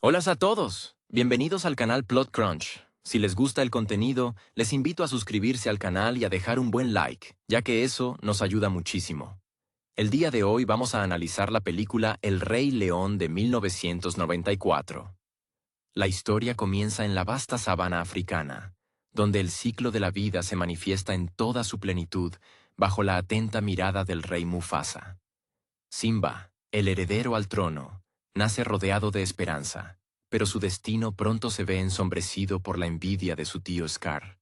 Hola a todos, bienvenidos al canal Plot Crunch. Si les gusta el contenido, les invito a suscribirse al canal y a dejar un buen like, ya que eso nos ayuda muchísimo. El día de hoy vamos a analizar la película El Rey León de 1994. La historia comienza en la vasta sabana africana, donde el ciclo de la vida se manifiesta en toda su plenitud bajo la atenta mirada del rey Mufasa. Simba, el heredero al trono, nace rodeado de esperanza, pero su destino pronto se ve ensombrecido por la envidia de su tío Scar.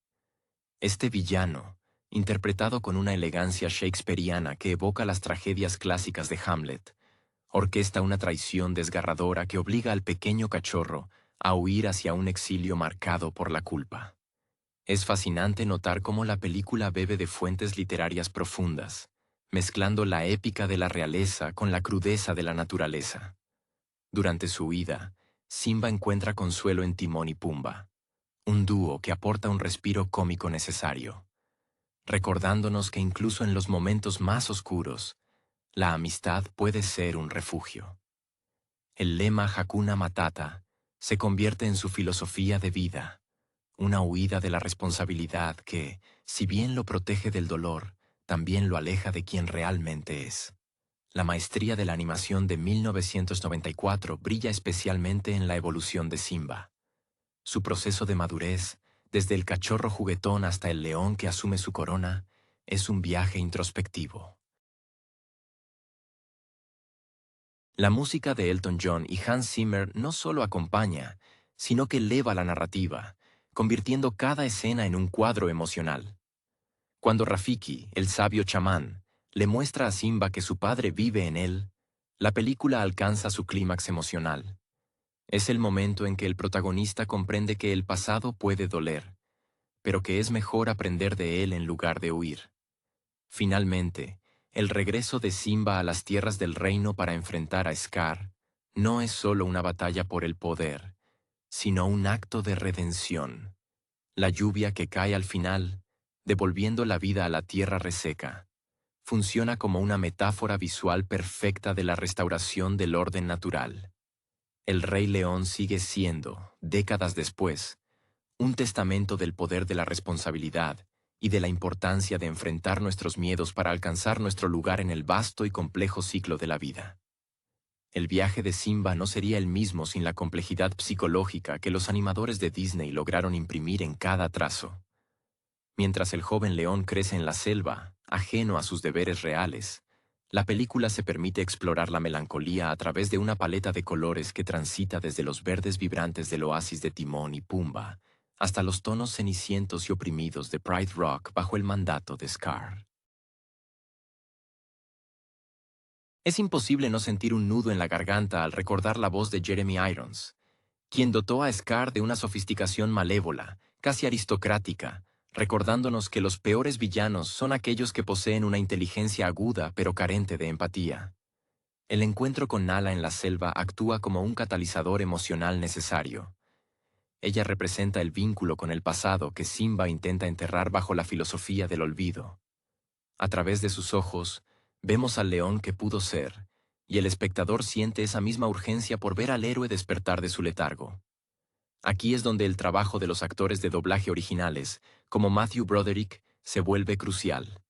Este villano, interpretado con una elegancia shakespeariana que evoca las tragedias clásicas de Hamlet, orquesta una traición desgarradora que obliga al pequeño cachorro a huir hacia un exilio marcado por la culpa. Es fascinante notar cómo la película bebe de fuentes literarias profundas, mezclando la épica de la realeza con la crudeza de la naturaleza. Durante su huida, Simba encuentra consuelo en Timón y Pumba, un dúo que aporta un respiro cómico necesario, recordándonos que incluso en los momentos más oscuros, la amistad puede ser un refugio. El lema Hakuna Matata se convierte en su filosofía de vida, una huida de la responsabilidad que, si bien lo protege del dolor, también lo aleja de quien realmente es. La maestría de la animación de 1994 brilla especialmente en la evolución de Simba. Su proceso de madurez, desde el cachorro juguetón hasta el león que asume su corona, es un viaje introspectivo. La música de Elton John y Hans Zimmer no solo acompaña, sino que eleva la narrativa, convirtiendo cada escena en un cuadro emocional. Cuando Rafiki, el sabio chamán, le muestra a Simba que su padre vive en él, la película alcanza su clímax emocional. Es el momento en que el protagonista comprende que el pasado puede doler, pero que es mejor aprender de él en lugar de huir. Finalmente, el regreso de Simba a las tierras del reino para enfrentar a Scar no es solo una batalla por el poder, sino un acto de redención. La lluvia que cae al final, devolviendo la vida a la tierra reseca, funciona como una metáfora visual perfecta de la restauración del orden natural. El Rey León sigue siendo, décadas después, un testamento del poder de la responsabilidad y de la importancia de enfrentar nuestros miedos para alcanzar nuestro lugar en el vasto y complejo ciclo de la vida. El viaje de Simba no sería el mismo sin la complejidad psicológica que los animadores de Disney lograron imprimir en cada trazo. Mientras el joven león crece en la selva, ajeno a sus deberes reales, la película se permite explorar la melancolía a través de una paleta de colores que transita desde los verdes vibrantes del oasis de Timón y Pumba hasta los tonos cenicientos y oprimidos de Pride Rock bajo el mandato de Scar. Es imposible no sentir un nudo en la garganta al recordar la voz de Jeremy Irons, quien dotó a Scar de una sofisticación malévola, casi aristocrática, recordándonos que los peores villanos son aquellos que poseen una inteligencia aguda pero carente de empatía. El encuentro con Nala en la selva actúa como un catalizador emocional necesario. Ella representa el vínculo con el pasado que Simba intenta enterrar bajo la filosofía del olvido. A través de sus ojos, vemos al león que pudo ser, y el espectador siente esa misma urgencia por ver al héroe despertar de su letargo. Aquí es donde el trabajo de los actores de doblaje originales, como Matthew Broderick, se vuelve crucial.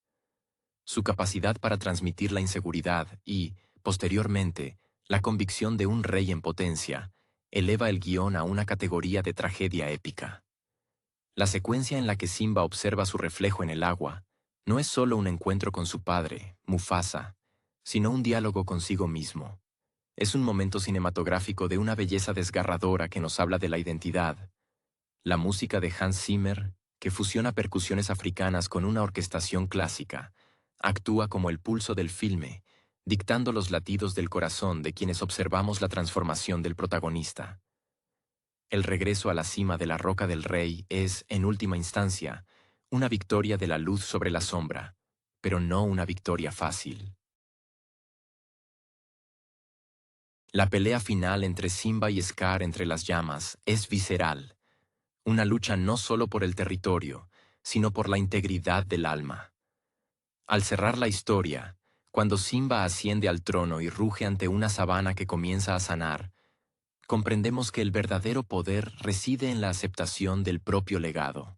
Su capacidad para transmitir la inseguridad y, posteriormente, la convicción de un rey en potencia, eleva el guión a una categoría de tragedia épica. La secuencia en la que Simba observa su reflejo en el agua no es solo un encuentro con su padre, Mufasa, sino un diálogo consigo mismo. Es un momento cinematográfico de una belleza desgarradora que nos habla de la identidad. La música de Hans Zimmer, que fusiona percusiones africanas con una orquestación clásica, actúa como el pulso del filme, dictando los latidos del corazón de quienes observamos la transformación del protagonista. El regreso a la cima de la Roca del Rey es, en última instancia, una victoria de la luz sobre la sombra, pero no una victoria fácil. La pelea final entre Simba y Scar entre las llamas es visceral, una lucha no solo por el territorio, sino por la integridad del alma. Al cerrar la historia, cuando Simba asciende al trono y ruge ante una sabana que comienza a sanar, comprendemos que el verdadero poder reside en la aceptación del propio legado.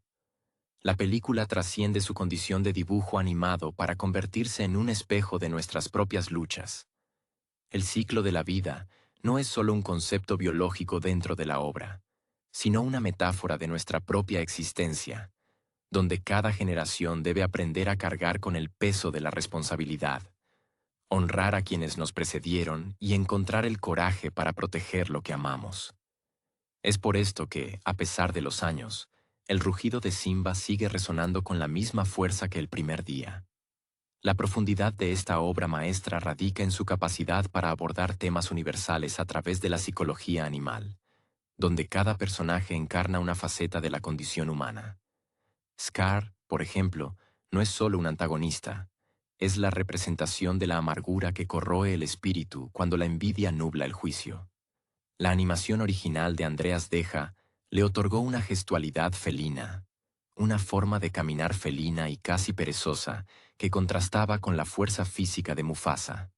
La película trasciende su condición de dibujo animado para convertirse en un espejo de nuestras propias luchas. El ciclo de la vida no es solo un concepto biológico dentro de la obra, sino una metáfora de nuestra propia existencia, donde cada generación debe aprender a cargar con el peso de la responsabilidad, honrar a quienes nos precedieron y encontrar el coraje para proteger lo que amamos. Es por esto que, a pesar de los años, el rugido de Simba sigue resonando con la misma fuerza que el primer día. La profundidad de esta obra maestra radica en su capacidad para abordar temas universales a través de la psicología animal, donde cada personaje encarna una faceta de la condición humana. Scar, por ejemplo, no es solo un antagonista, es la representación de la amargura que corroe el espíritu cuando la envidia nubla el juicio. La animación original de Andreas Deja le otorgó una gestualidad felina, una forma de caminar felina y casi perezosa que contrastaba con la fuerza física de Mufasa.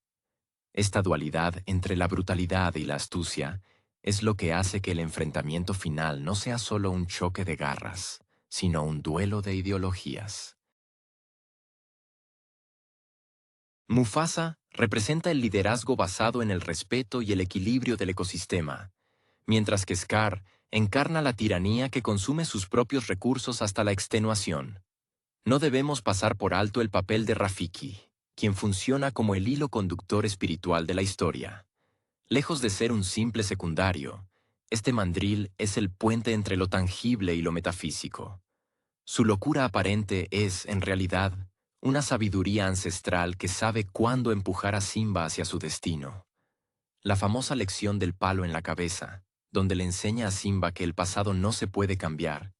Esta dualidad entre la brutalidad y la astucia es lo que hace que el enfrentamiento final no sea solo un choque de garras, sino un duelo de ideologías. Mufasa representa el liderazgo basado en el respeto y el equilibrio del ecosistema, mientras que Scar encarna la tiranía que consume sus propios recursos hasta la extenuación. No debemos pasar por alto el papel de Rafiki, quien funciona como el hilo conductor espiritual de la historia. Lejos de ser un simple secundario, este mandril es el puente entre lo tangible y lo metafísico. Su locura aparente es, en realidad, una sabiduría ancestral que sabe cuándo empujar a Simba hacia su destino. La famosa lección del palo en la cabeza, donde le enseña a Simba que el pasado no se puede cambiar,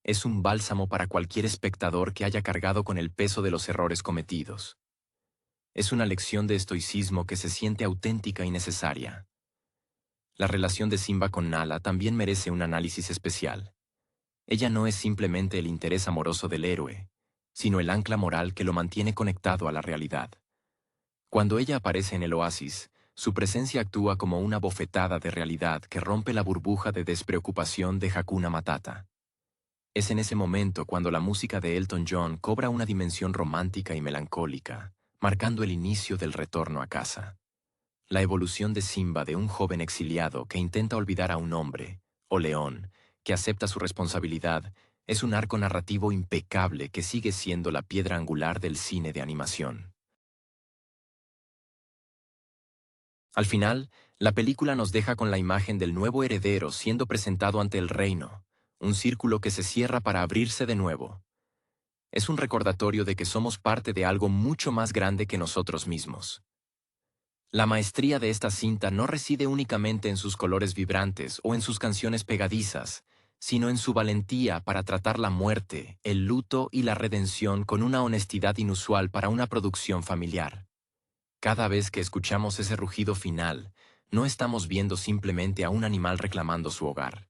es un bálsamo para cualquier espectador que haya cargado con el peso de los errores cometidos. Es una lección de estoicismo que se siente auténtica y necesaria. La relación de Simba con Nala también merece un análisis especial. Ella no es simplemente el interés amoroso del héroe, sino el ancla moral que lo mantiene conectado a la realidad. Cuando ella aparece en el oasis, su presencia actúa como una bofetada de realidad que rompe la burbuja de despreocupación de Hakuna Matata. Es en ese momento cuando la música de Elton John cobra una dimensión romántica y melancólica, marcando el inicio del retorno a casa. La evolución de Simba de un joven exiliado que intenta olvidar a un hombre, o león, que acepta su responsabilidad, es un arco narrativo impecable que sigue siendo la piedra angular del cine de animación. Al final, la película nos deja con la imagen del nuevo heredero siendo presentado ante el reino, un círculo que se cierra para abrirse de nuevo. Es un recordatorio de que somos parte de algo mucho más grande que nosotros mismos. La maestría de esta cinta no reside únicamente en sus colores vibrantes o en sus canciones pegadizas, sino en su valentía para tratar la muerte, el luto y la redención con una honestidad inusual para una producción familiar. Cada vez que escuchamos ese rugido final, no estamos viendo simplemente a un animal reclamando su hogar.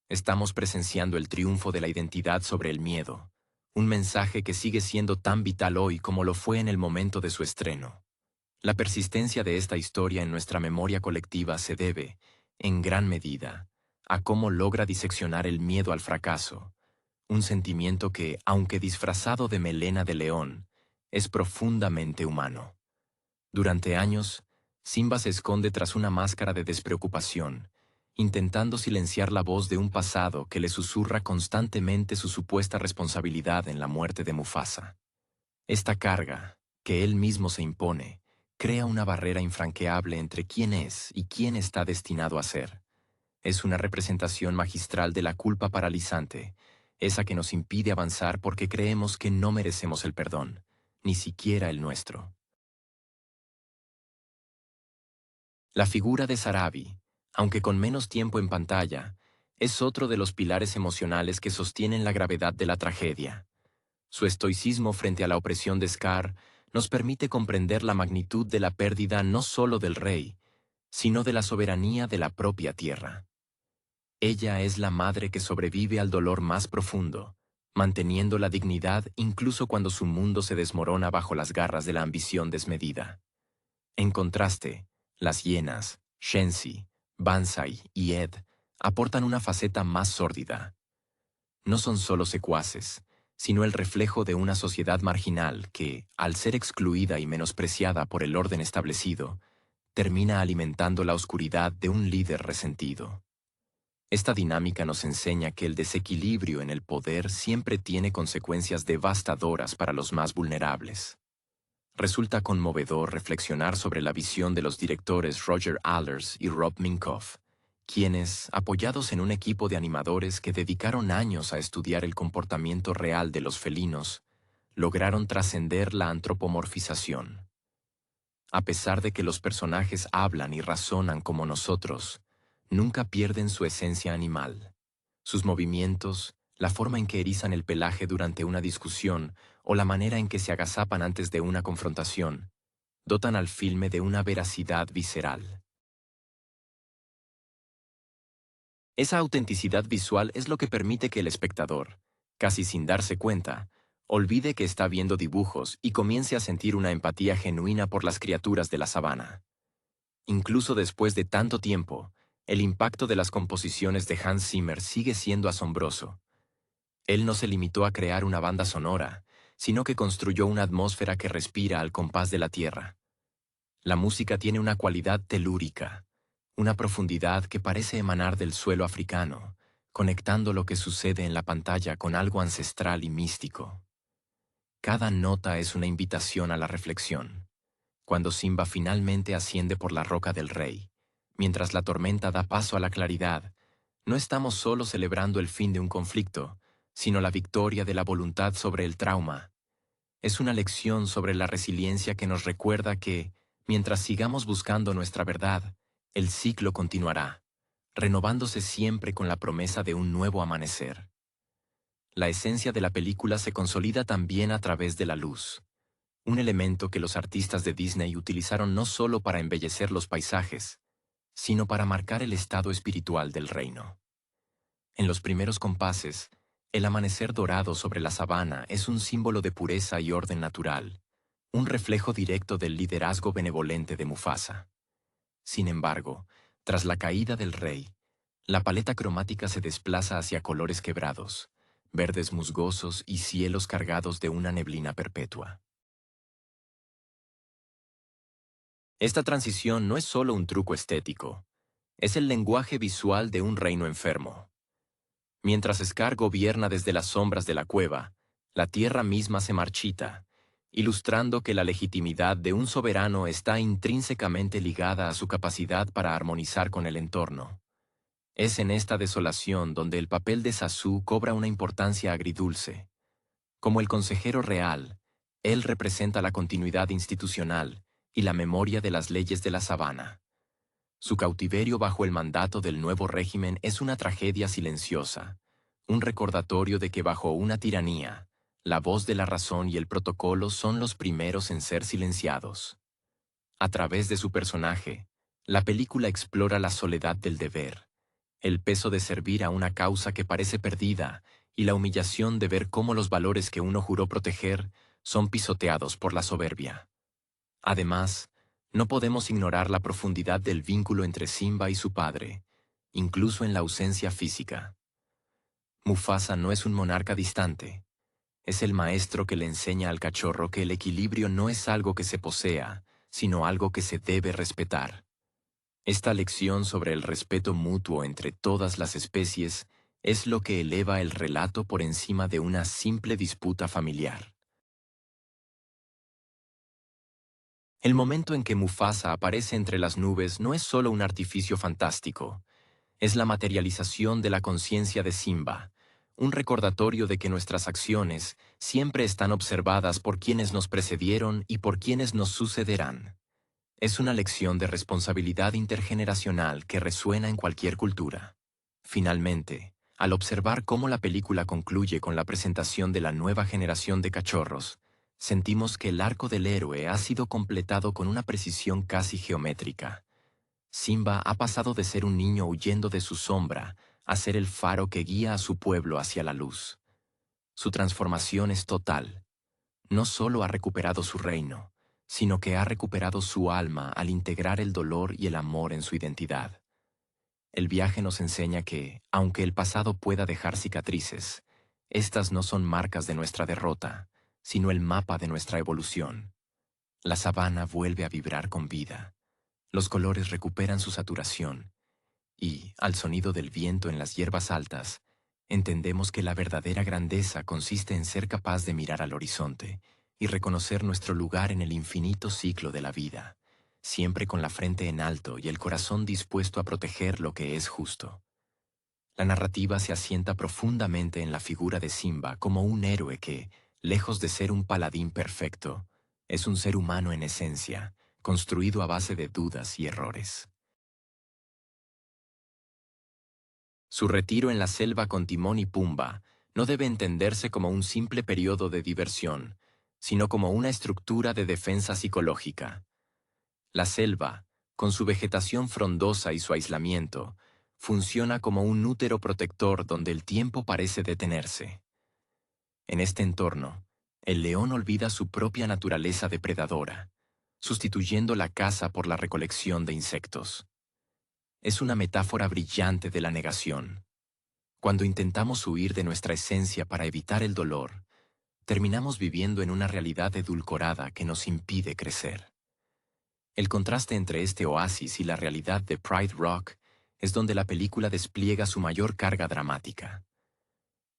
Estamos presenciando el triunfo de la identidad sobre el miedo, un mensaje que sigue siendo tan vital hoy como lo fue en el momento de su estreno. La persistencia de esta historia en nuestra memoria colectiva se debe, en gran medida, a cómo logra diseccionar el miedo al fracaso, un sentimiento que, aunque disfrazado de melena de león, es profundamente humano. Durante años, Simba se esconde tras una máscara de despreocupación, intentando silenciar la voz de un pasado que le susurra constantemente su supuesta responsabilidad en la muerte de Mufasa. Esta carga, que él mismo se impone, crea una barrera infranqueable entre quién es y quién está destinado a ser. Es una representación magistral de la culpa paralizante, esa que nos impide avanzar porque creemos que no merecemos el perdón, ni siquiera el nuestro. La figura de Sarabi, aunque con menos tiempo en pantalla, es otro de los pilares emocionales que sostienen la gravedad de la tragedia. Su estoicismo frente a la opresión de Scar nos permite comprender la magnitud de la pérdida no solo del rey, sino de la soberanía de la propia tierra. Ella es la madre que sobrevive al dolor más profundo, manteniendo la dignidad incluso cuando su mundo se desmorona bajo las garras de la ambición desmedida. En contraste, las hienas, Shenzi, Banzai y Ed aportan una faceta más sórdida. No son solo secuaces, sino el reflejo de una sociedad marginal que, al ser excluida y menospreciada por el orden establecido, termina alimentando la oscuridad de un líder resentido. Esta dinámica nos enseña que el desequilibrio en el poder siempre tiene consecuencias devastadoras para los más vulnerables. Resulta conmovedor reflexionar sobre la visión de los directores Roger Allers y Rob Minkoff, quienes, apoyados en un equipo de animadores que dedicaron años a estudiar el comportamiento real de los felinos, lograron trascender la antropomorfización. A pesar de que los personajes hablan y razonan como nosotros, nunca pierden su esencia animal. Sus movimientos, la forma en que erizan el pelaje durante una discusión o la manera en que se agazapan antes de una confrontación, dotan al filme de una veracidad visceral. Esa autenticidad visual es lo que permite que el espectador, casi sin darse cuenta, olvide que está viendo dibujos y comience a sentir una empatía genuina por las criaturas de la sabana. Incluso después de tanto tiempo, el impacto de las composiciones de Hans Zimmer sigue siendo asombroso. Él no se limitó a crear una banda sonora, sino que construyó una atmósfera que respira al compás de la tierra. La música tiene una cualidad telúrica, una profundidad que parece emanar del suelo africano, conectando lo que sucede en la pantalla con algo ancestral y místico. Cada nota es una invitación a la reflexión. Cuando Simba finalmente asciende por la roca del rey, mientras la tormenta da paso a la claridad, no estamos solo celebrando el fin de un conflicto, sino la victoria de la voluntad sobre el trauma. Es una lección sobre la resiliencia que nos recuerda que, mientras sigamos buscando nuestra verdad, el ciclo continuará, renovándose siempre con la promesa de un nuevo amanecer. La esencia de la película se consolida también a través de la luz, un elemento que los artistas de Disney utilizaron no solo para embellecer los paisajes, sino para marcar el estado espiritual del reino. En los primeros compases, el amanecer dorado sobre la sabana es un símbolo de pureza y orden natural, un reflejo directo del liderazgo benevolente de Mufasa. Sin embargo, tras la caída del rey, la paleta cromática se desplaza hacia colores quebrados, verdes musgosos y cielos cargados de una neblina perpetua. Esta transición no es solo un truco estético, es el lenguaje visual de un reino enfermo. Mientras Scar gobierna desde las sombras de la cueva, la tierra misma se marchita, ilustrando que la legitimidad de un soberano está intrínsecamente ligada a su capacidad para armonizar con el entorno. Es en esta desolación donde el papel de Zazu cobra una importancia agridulce. Como el consejero real, él representa la continuidad institucional y la memoria de las leyes de la sabana. Su cautiverio bajo el mandato del nuevo régimen es una tragedia silenciosa, un recordatorio de que bajo una tiranía, la voz de la razón y el protocolo son los primeros en ser silenciados. A través de su personaje, la película explora la soledad del deber, el peso de servir a una causa que parece perdida y la humillación de ver cómo los valores que uno juró proteger son pisoteados por la soberbia. Además, no podemos ignorar la profundidad del vínculo entre Simba y su padre, incluso en la ausencia física. Mufasa no es un monarca distante, es el maestro que le enseña al cachorro que el equilibrio no es algo que se posea, sino algo que se debe respetar. Esta lección sobre el respeto mutuo entre todas las especies es lo que eleva el relato por encima de una simple disputa familiar. El momento en que Mufasa aparece entre las nubes no es solo un artificio fantástico, es la materialización de la conciencia de Simba, un recordatorio de que nuestras acciones siempre están observadas por quienes nos precedieron y por quienes nos sucederán. Es una lección de responsabilidad intergeneracional que resuena en cualquier cultura. Finalmente, al observar cómo la película concluye con la presentación de la nueva generación de cachorros, sentimos que el arco del héroe ha sido completado con una precisión casi geométrica. Simba ha pasado de ser un niño huyendo de su sombra a ser el faro que guía a su pueblo hacia la luz. Su transformación es total. No solo ha recuperado su reino, sino que ha recuperado su alma al integrar el dolor y el amor en su identidad. El viaje nos enseña que, aunque el pasado pueda dejar cicatrices, estas no son marcas de nuestra derrota, sino el mapa de nuestra evolución. La sabana vuelve a vibrar con vida. Los colores recuperan su saturación y, al sonido del viento en las hierbas altas, entendemos que la verdadera grandeza consiste en ser capaz de mirar al horizonte y reconocer nuestro lugar en el infinito ciclo de la vida, siempre con la frente en alto y el corazón dispuesto a proteger lo que es justo. La narrativa se asienta profundamente en la figura de Simba como un héroe que, lejos de ser un paladín perfecto, es un ser humano en esencia, construido a base de dudas y errores. Su retiro en la selva con Timón y Pumba no debe entenderse como un simple periodo de diversión, sino como una estructura de defensa psicológica. La selva, con su vegetación frondosa y su aislamiento, funciona como un útero protector donde el tiempo parece detenerse. En este entorno, el león olvida su propia naturaleza depredadora, sustituyendo la caza por la recolección de insectos. Es una metáfora brillante de la negación. Cuando intentamos huir de nuestra esencia para evitar el dolor, terminamos viviendo en una realidad edulcorada que nos impide crecer. El contraste entre este oasis y la realidad de Pride Rock es donde la película despliega su mayor carga dramática.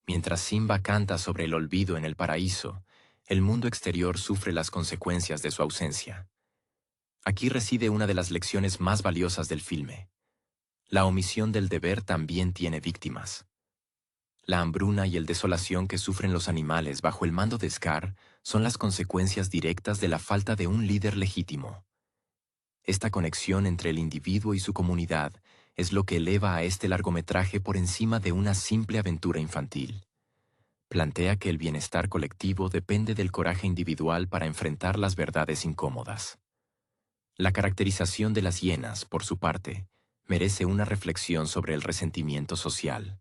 Mientras Simba canta sobre el olvido en el paraíso, el mundo exterior sufre las consecuencias de su ausencia. Aquí reside una de las lecciones más valiosas del filme. La omisión del deber también tiene víctimas. La hambruna y el desolación que sufren los animales bajo el mando de Scar son las consecuencias directas de la falta de un líder legítimo. Esta conexión entre el individuo y su comunidad es lo que eleva a este largometraje por encima de una simple aventura infantil. Plantea que el bienestar colectivo depende del coraje individual para enfrentar las verdades incómodas. La caracterización de las hienas, por su parte, merece una reflexión sobre el resentimiento social.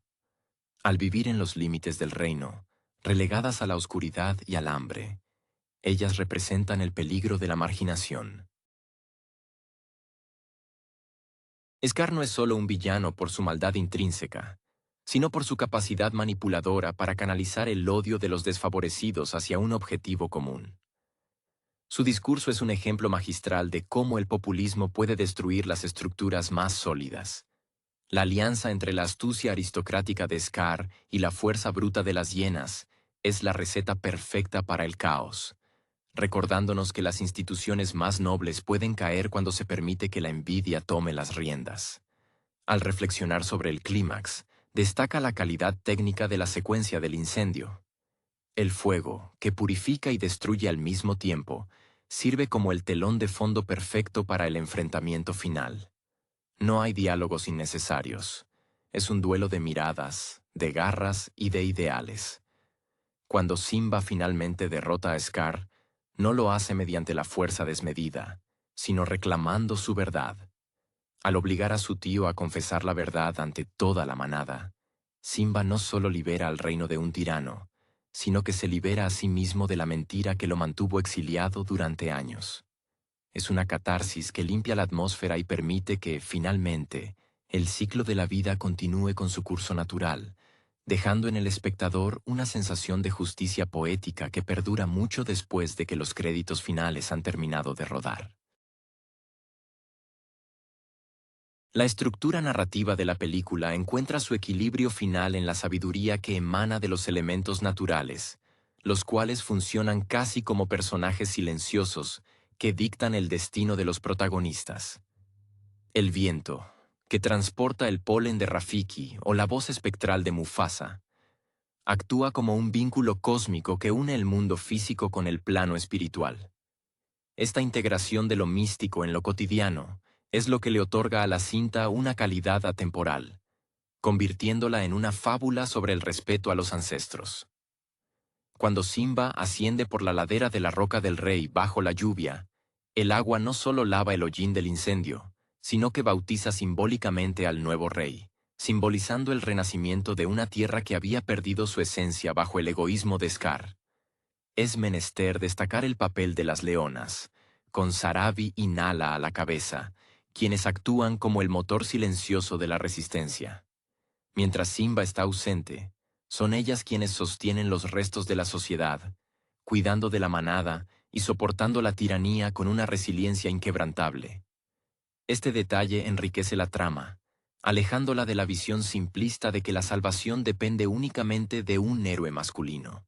Al vivir en los límites del reino, relegadas a la oscuridad y al hambre, ellas representan el peligro de la marginación. Scar no es solo un villano por su maldad intrínseca, sino por su capacidad manipuladora para canalizar el odio de los desfavorecidos hacia un objetivo común. Su discurso es un ejemplo magistral de cómo el populismo puede destruir las estructuras más sólidas. La alianza entre la astucia aristocrática de Scar y la fuerza bruta de las hienas es la receta perfecta para el caos, recordándonos que las instituciones más nobles pueden caer cuando se permite que la envidia tome las riendas. Al reflexionar sobre el clímax, destaca la calidad técnica de la secuencia del incendio. El fuego, que purifica y destruye al mismo tiempo, sirve como el telón de fondo perfecto para el enfrentamiento final. No hay diálogos innecesarios. Es un duelo de miradas, de garras y de ideales. Cuando Simba finalmente derrota a Scar, no lo hace mediante la fuerza desmedida, sino reclamando su verdad. Al obligar a su tío a confesar la verdad ante toda la manada, Simba no solo libera al reino de un tirano, sino que se libera a sí mismo de la mentira que lo mantuvo exiliado durante años. Es una catarsis que limpia la atmósfera y permite que, finalmente, el ciclo de la vida continúe con su curso natural, dejando en el espectador una sensación de justicia poética que perdura mucho después de que los créditos finales han terminado de rodar. La estructura narrativa de la película encuentra su equilibrio final en la sabiduría que emana de los elementos naturales, los cuales funcionan casi como personajes silenciosos que dictan el destino de los protagonistas. El viento, que transporta el polen de Rafiki o la voz espectral de Mufasa, actúa como un vínculo cósmico que une el mundo físico con el plano espiritual. Esta integración de lo místico en lo cotidiano es lo que le otorga a la cinta una calidad atemporal, convirtiéndola en una fábula sobre el respeto a los ancestros. Cuando Simba asciende por la ladera de la Roca del Rey bajo la lluvia, el agua no solo lava el hollín del incendio, sino que bautiza simbólicamente al nuevo rey, simbolizando el renacimiento de una tierra que había perdido su esencia bajo el egoísmo de Scar. Es menester destacar el papel de las leonas, con Sarabi y Nala a la cabeza, quienes actúan como el motor silencioso de la resistencia. Mientras Simba está ausente, son ellas quienes sostienen los restos de la sociedad, cuidando de la manada y soportando la tiranía con una resiliencia inquebrantable. Este detalle enriquece la trama, alejándola de la visión simplista de que la salvación depende únicamente de un héroe masculino.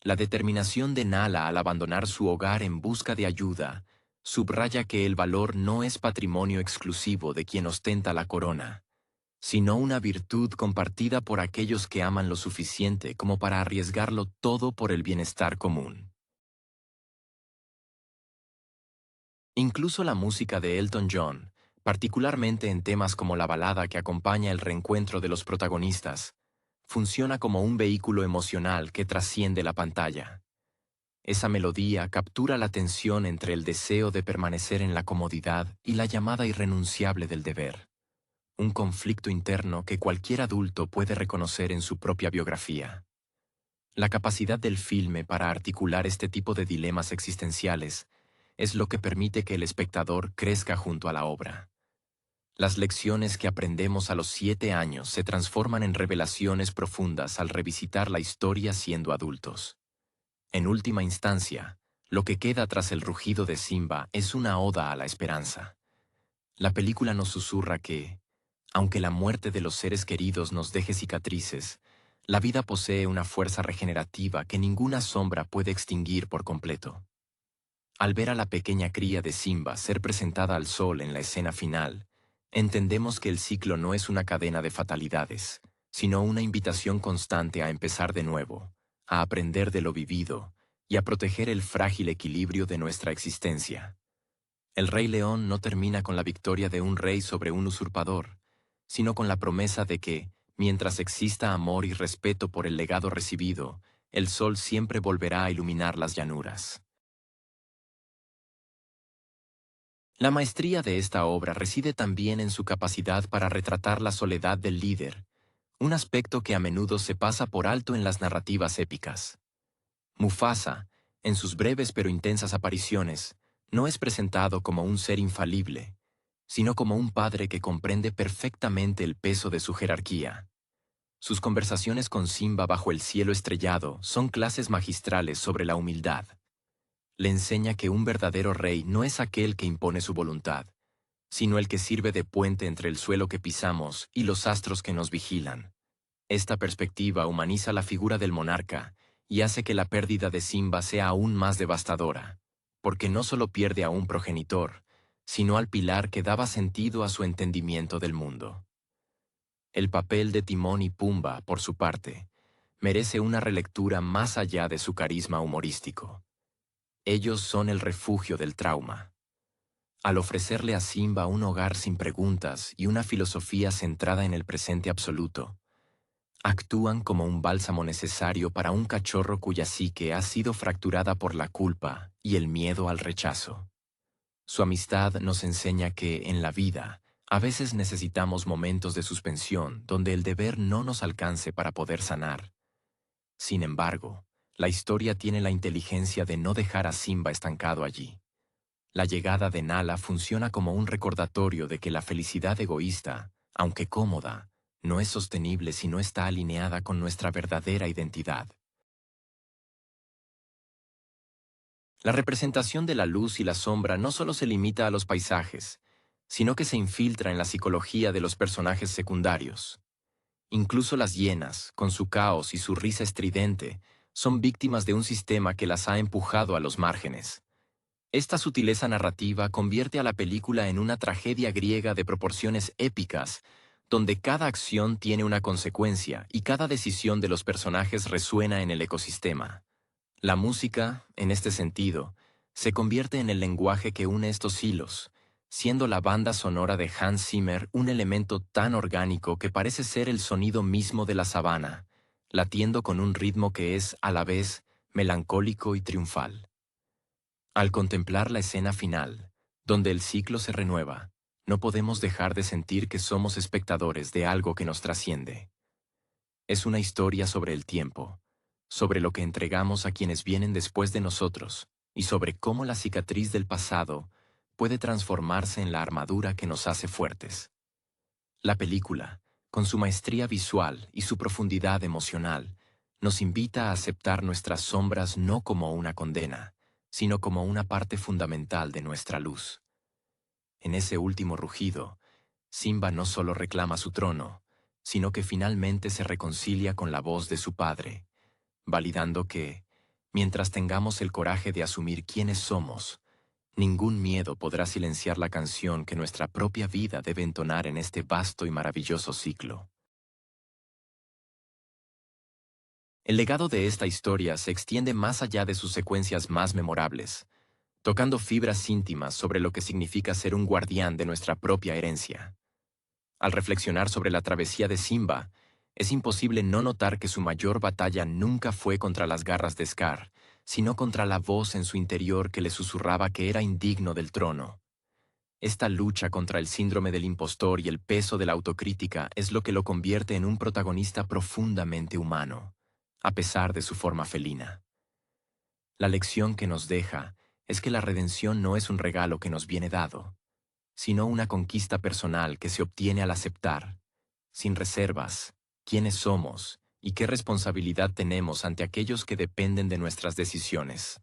La determinación de Nala al abandonar su hogar en busca de ayuda subraya que el valor no es patrimonio exclusivo de quien ostenta la corona, sino una virtud compartida por aquellos que aman lo suficiente como para arriesgarlo todo por el bienestar común. Incluso la música de Elton John, particularmente en temas como la balada que acompaña el reencuentro de los protagonistas, funciona como un vehículo emocional que trasciende la pantalla. Esa melodía captura la tensión entre el deseo de permanecer en la comodidad y la llamada irrenunciable del deber, un conflicto interno que cualquier adulto puede reconocer en su propia biografía. La capacidad del filme para articular este tipo de dilemas existenciales es lo que permite que el espectador crezca junto a la obra. Las lecciones que aprendemos a los 7 años se transforman en revelaciones profundas al revisitar la historia siendo adultos. En última instancia, lo que queda tras el rugido de Simba es una oda a la esperanza. La película nos susurra que, aunque la muerte de los seres queridos nos deje cicatrices, la vida posee una fuerza regenerativa que ninguna sombra puede extinguir por completo. Al ver a la pequeña cría de Simba ser presentada al sol en la escena final, entendemos que el ciclo no es una cadena de fatalidades, sino una invitación constante a empezar de nuevo, a aprender de lo vivido y a proteger el frágil equilibrio de nuestra existencia. El Rey León no termina con la victoria de un rey sobre un usurpador, sino con la promesa de que, mientras exista amor y respeto por el legado recibido, el sol siempre volverá a iluminar las llanuras. La maestría de esta obra reside también en su capacidad para retratar la soledad del líder, un aspecto que a menudo se pasa por alto en las narrativas épicas. Mufasa, en sus breves pero intensas apariciones, no es presentado como un ser infalible, sino como un padre que comprende perfectamente el peso de su jerarquía. Sus conversaciones con Simba bajo el cielo estrellado son clases magistrales sobre la humildad. Le enseña que un verdadero rey no es aquel que impone su voluntad, sino el que sirve de puente entre el suelo que pisamos y los astros que nos vigilan. Esta perspectiva humaniza la figura del monarca y hace que la pérdida de Simba sea aún más devastadora, porque no solo pierde a un progenitor, sino al pilar que daba sentido a su entendimiento del mundo. El papel de Timón y Pumba, por su parte, merece una relectura más allá de su carisma humorístico. Ellos son el refugio del trauma. Al ofrecerle a Simba un hogar sin preguntas y una filosofía centrada en el presente absoluto, actúan como un bálsamo necesario para un cachorro cuya psique ha sido fracturada por la culpa y el miedo al rechazo. Su amistad nos enseña que, en la vida, a veces necesitamos momentos de suspensión donde el deber no nos alcance para poder sanar. Sin embargo, la historia tiene la inteligencia de no dejar a Simba estancado allí. La llegada de Nala funciona como un recordatorio de que la felicidad egoísta, aunque cómoda, no es sostenible si no está alineada con nuestra verdadera identidad. La representación de la luz y la sombra no solo se limita a los paisajes, sino que se infiltra en la psicología de los personajes secundarios. Incluso las hienas, con su caos y su risa estridente, son víctimas de un sistema que las ha empujado a los márgenes. Esta sutileza narrativa convierte a la película en una tragedia griega de proporciones épicas, donde cada acción tiene una consecuencia y cada decisión de los personajes resuena en el ecosistema. La música, en este sentido, se convierte en el lenguaje que une estos hilos, siendo la banda sonora de Hans Zimmer un elemento tan orgánico que parece ser el sonido mismo de la sabana, latiendo con un ritmo que es, a la vez, melancólico y triunfal. Al contemplar la escena final, donde el ciclo se renueva, no podemos dejar de sentir que somos espectadores de algo que nos trasciende. Es una historia sobre el tiempo, sobre lo que entregamos a quienes vienen después de nosotros, y sobre cómo la cicatriz del pasado puede transformarse en la armadura que nos hace fuertes. La película, con su maestría visual y su profundidad emocional, nos invita a aceptar nuestras sombras no como una condena, sino como una parte fundamental de nuestra luz. En ese último rugido, Simba no solo reclama su trono, sino que finalmente se reconcilia con la voz de su padre, validando que, mientras tengamos el coraje de asumir quiénes somos, ningún miedo podrá silenciar la canción que nuestra propia vida debe entonar en este vasto y maravilloso ciclo. El legado de esta historia se extiende más allá de sus secuencias más memorables, tocando fibras íntimas sobre lo que significa ser un guardián de nuestra propia herencia. Al reflexionar sobre la travesía de Simba, es imposible no notar que su mayor batalla nunca fue contra las garras de Scar, sino contra la voz en su interior que le susurraba que era indigno del trono. Esta lucha contra el síndrome del impostor y el peso de la autocrítica es lo que lo convierte en un protagonista profundamente humano, a pesar de su forma felina. La lección que nos deja es que la redención no es un regalo que nos viene dado, sino una conquista personal que se obtiene al aceptar, sin reservas, quiénes somos y qué responsabilidad tenemos ante aquellos que dependen de nuestras decisiones.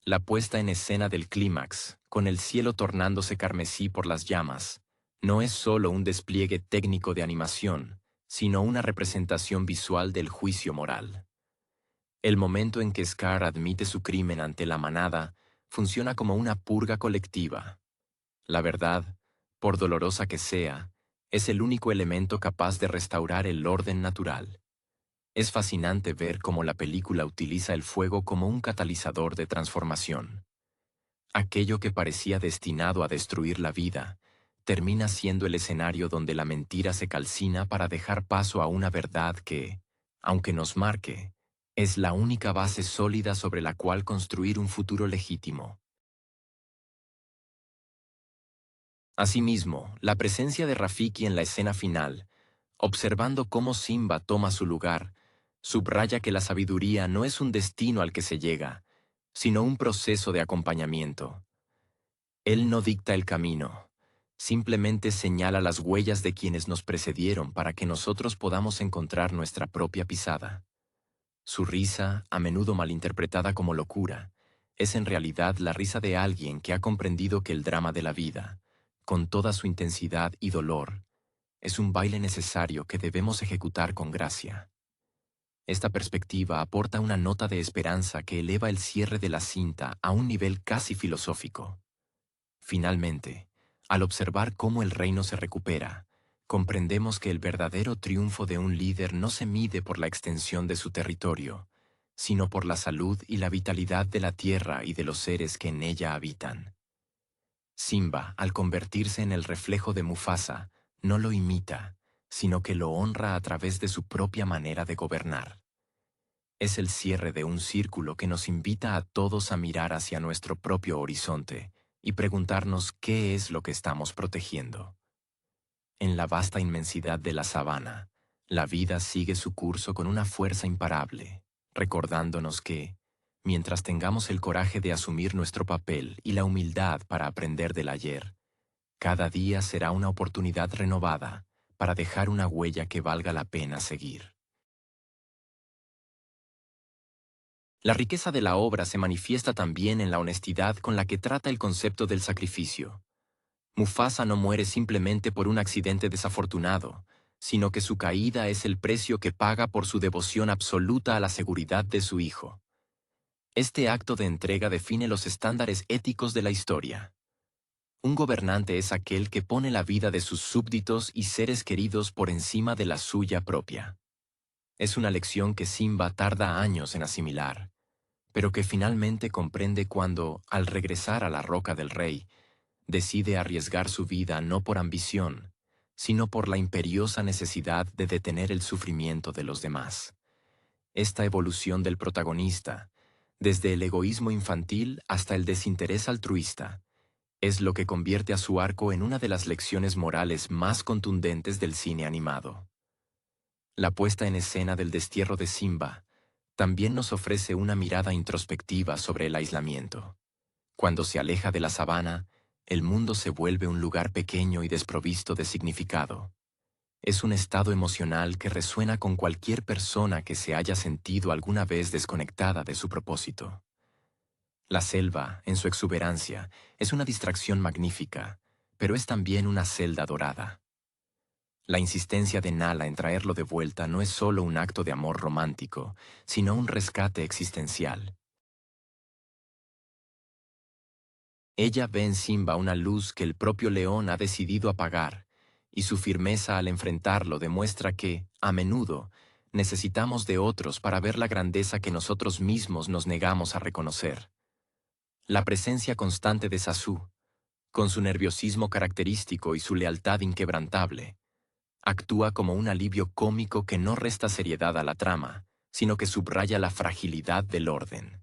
La puesta en escena del clímax, con el cielo tornándose carmesí por las llamas, no es solo un despliegue técnico de animación, sino una representación visual del juicio moral. El momento en que Scar admite su crimen ante la manada funciona como una purga colectiva. La verdad, por dolorosa que sea, es el único elemento capaz de restaurar el orden natural. Es fascinante ver cómo la película utiliza el fuego como un catalizador de transformación. Aquello que parecía destinado a destruir la vida, termina siendo el escenario donde la mentira se calcina para dejar paso a una verdad que, aunque nos marque, es la única base sólida sobre la cual construir un futuro legítimo. Asimismo, la presencia de Rafiki en la escena final, observando cómo Simba toma su lugar, subraya que la sabiduría no es un destino al que se llega, sino un proceso de acompañamiento. Él no dicta el camino, simplemente señala las huellas de quienes nos precedieron para que nosotros podamos encontrar nuestra propia pisada. Su risa, a menudo malinterpretada como locura, es en realidad la risa de alguien que ha comprendido que el drama de la vida, con toda su intensidad y dolor, es un baile necesario que debemos ejecutar con gracia. Esta perspectiva aporta una nota de esperanza que eleva el cierre de la cinta a un nivel casi filosófico. Finalmente, al observar cómo el reino se recupera, comprendemos que el verdadero triunfo de un líder no se mide por la extensión de su territorio, sino por la salud y la vitalidad de la tierra y de los seres que en ella habitan. Simba, al convertirse en el reflejo de Mufasa, no lo imita, sino que lo honra a través de su propia manera de gobernar. Es el cierre de un círculo que nos invita a todos a mirar hacia nuestro propio horizonte y preguntarnos qué es lo que estamos protegiendo. En la vasta inmensidad de la sabana, la vida sigue su curso con una fuerza imparable, recordándonos que, mientras tengamos el coraje de asumir nuestro papel y la humildad para aprender del ayer, cada día será una oportunidad renovada para dejar una huella que valga la pena seguir. La riqueza de la obra se manifiesta también en la honestidad con la que trata el concepto del sacrificio. Mufasa no muere simplemente por un accidente desafortunado, sino que su caída es el precio que paga por su devoción absoluta a la seguridad de su hijo. Este acto de entrega define los estándares éticos de la historia. Un gobernante es aquel que pone la vida de sus súbditos y seres queridos por encima de la suya propia. Es una lección que Simba tarda años en asimilar, pero que finalmente comprende cuando, al regresar a la Roca del Rey, decide arriesgar su vida no por ambición, sino por la imperiosa necesidad de detener el sufrimiento de los demás. Esta evolución del protagonista, desde el egoísmo infantil hasta el desinterés altruista, es lo que convierte a su arco en una de las lecciones morales más contundentes del cine animado. La puesta en escena del destierro de Simba también nos ofrece una mirada introspectiva sobre el aislamiento. Cuando se aleja de la sabana, el mundo se vuelve un lugar pequeño y desprovisto de significado. Es un estado emocional que resuena con cualquier persona que se haya sentido alguna vez desconectada de su propósito. La selva, en su exuberancia, es una distracción magnífica, pero es también una celda dorada. La insistencia de Nala en traerlo de vuelta no es solo un acto de amor romántico, sino un rescate existencial. Ella ve en Simba una luz que el propio león ha decidido apagar, y su firmeza al enfrentarlo demuestra que, a menudo, necesitamos de otros para ver la grandeza que nosotros mismos nos negamos a reconocer. La presencia constante de Sasu, con su nerviosismo característico y su lealtad inquebrantable, actúa como un alivio cómico que no resta seriedad a la trama, sino que subraya la fragilidad del orden.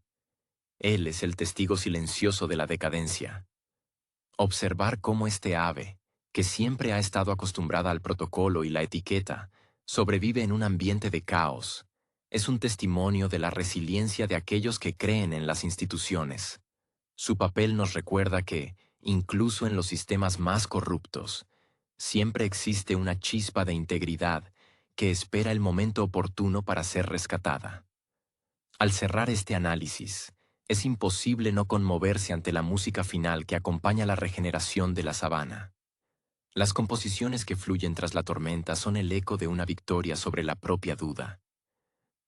Él es el testigo silencioso de la decadencia. Observar cómo este ave, que siempre ha estado acostumbrada al protocolo y la etiqueta, sobrevive en un ambiente de caos, es un testimonio de la resiliencia de aquellos que creen en las instituciones. Su papel nos recuerda que, incluso en los sistemas más corruptos, siempre existe una chispa de integridad que espera el momento oportuno para ser rescatada. Al cerrar este análisis, es imposible no conmoverse ante la música final que acompaña la regeneración de la sabana. Las composiciones que fluyen tras la tormenta son el eco de una victoria sobre la propia duda.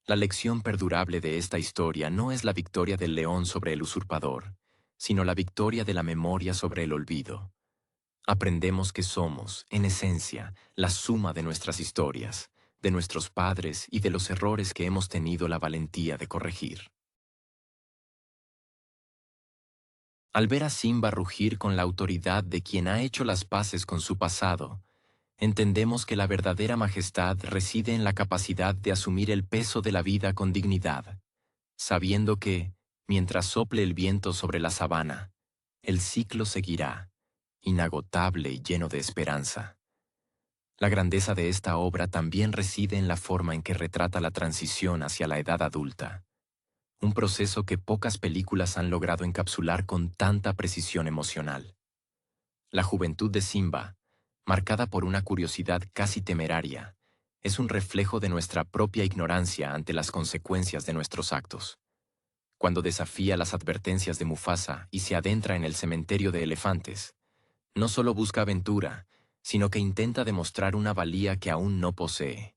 La lección perdurable de esta historia no es la victoria del león sobre el usurpador, sino la victoria de la memoria sobre el olvido. Aprendemos que somos, en esencia, la suma de nuestras historias, de nuestros padres y de los errores que hemos tenido la valentía de corregir. Al ver a Simba rugir con la autoridad de quien ha hecho las paces con su pasado, entendemos que la verdadera majestad reside en la capacidad de asumir el peso de la vida con dignidad, sabiendo que, mientras sople el viento sobre la sabana, el ciclo seguirá, inagotable y lleno de esperanza. La grandeza de esta obra también reside en la forma en que retrata la transición hacia la edad adulta, un proceso que pocas películas han logrado encapsular con tanta precisión emocional. La juventud de Simba, marcada por una curiosidad casi temeraria, es un reflejo de nuestra propia ignorancia ante las consecuencias de nuestros actos. Cuando desafía las advertencias de Mufasa y se adentra en el cementerio de elefantes, no solo busca aventura, sino que intenta demostrar una valía que aún no posee.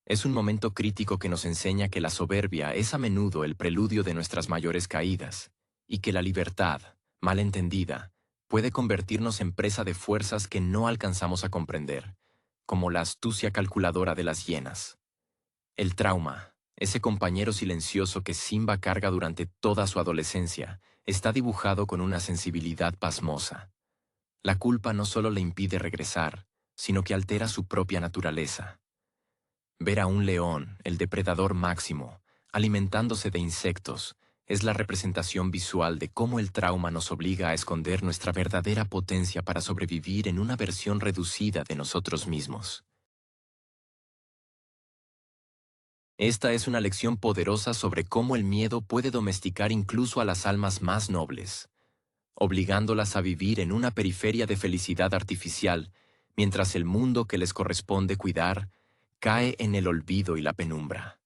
Es un momento crítico que nos enseña que la soberbia es a menudo el preludio de nuestras mayores caídas, y que la libertad, mal entendida, puede convertirnos en presa de fuerzas que no alcanzamos a comprender, como la astucia calculadora de las hienas. El trauma, ese compañero silencioso que Simba carga durante toda su adolescencia, está dibujado con una sensibilidad pasmosa. La culpa no solo le impide regresar, sino que altera su propia naturaleza. Ver a un león, el depredador máximo, alimentándose de insectos, es la representación visual de cómo el trauma nos obliga a esconder nuestra verdadera potencia para sobrevivir en una versión reducida de nosotros mismos. Esta es una lección poderosa sobre cómo el miedo puede domesticar incluso a las almas más nobles, obligándolas a vivir en una periferia de felicidad artificial, mientras el mundo que les corresponde cuidar cae en el olvido y la penumbra.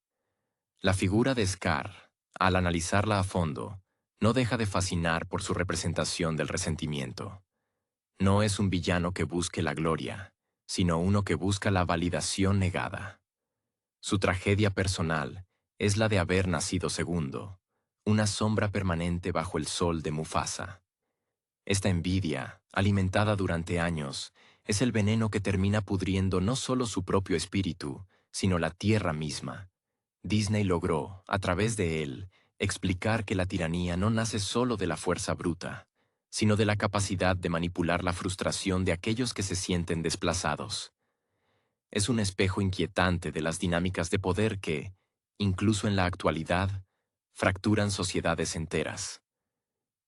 La figura de Scar, al analizarla a fondo, no deja de fascinar por su representación del resentimiento. No es un villano que busque la gloria, sino uno que busca la validación negada. Su tragedia personal es la de haber nacido segundo, una sombra permanente bajo el sol de Mufasa. Esta envidia, alimentada durante años, es el veneno que termina pudriendo no solo su propio espíritu, sino la tierra misma. Disney logró, a través de él, explicar que la tiranía no nace solo de la fuerza bruta, sino de la capacidad de manipular la frustración de aquellos que se sienten desplazados. Es un espejo inquietante de las dinámicas de poder que, incluso en la actualidad, fracturan sociedades enteras.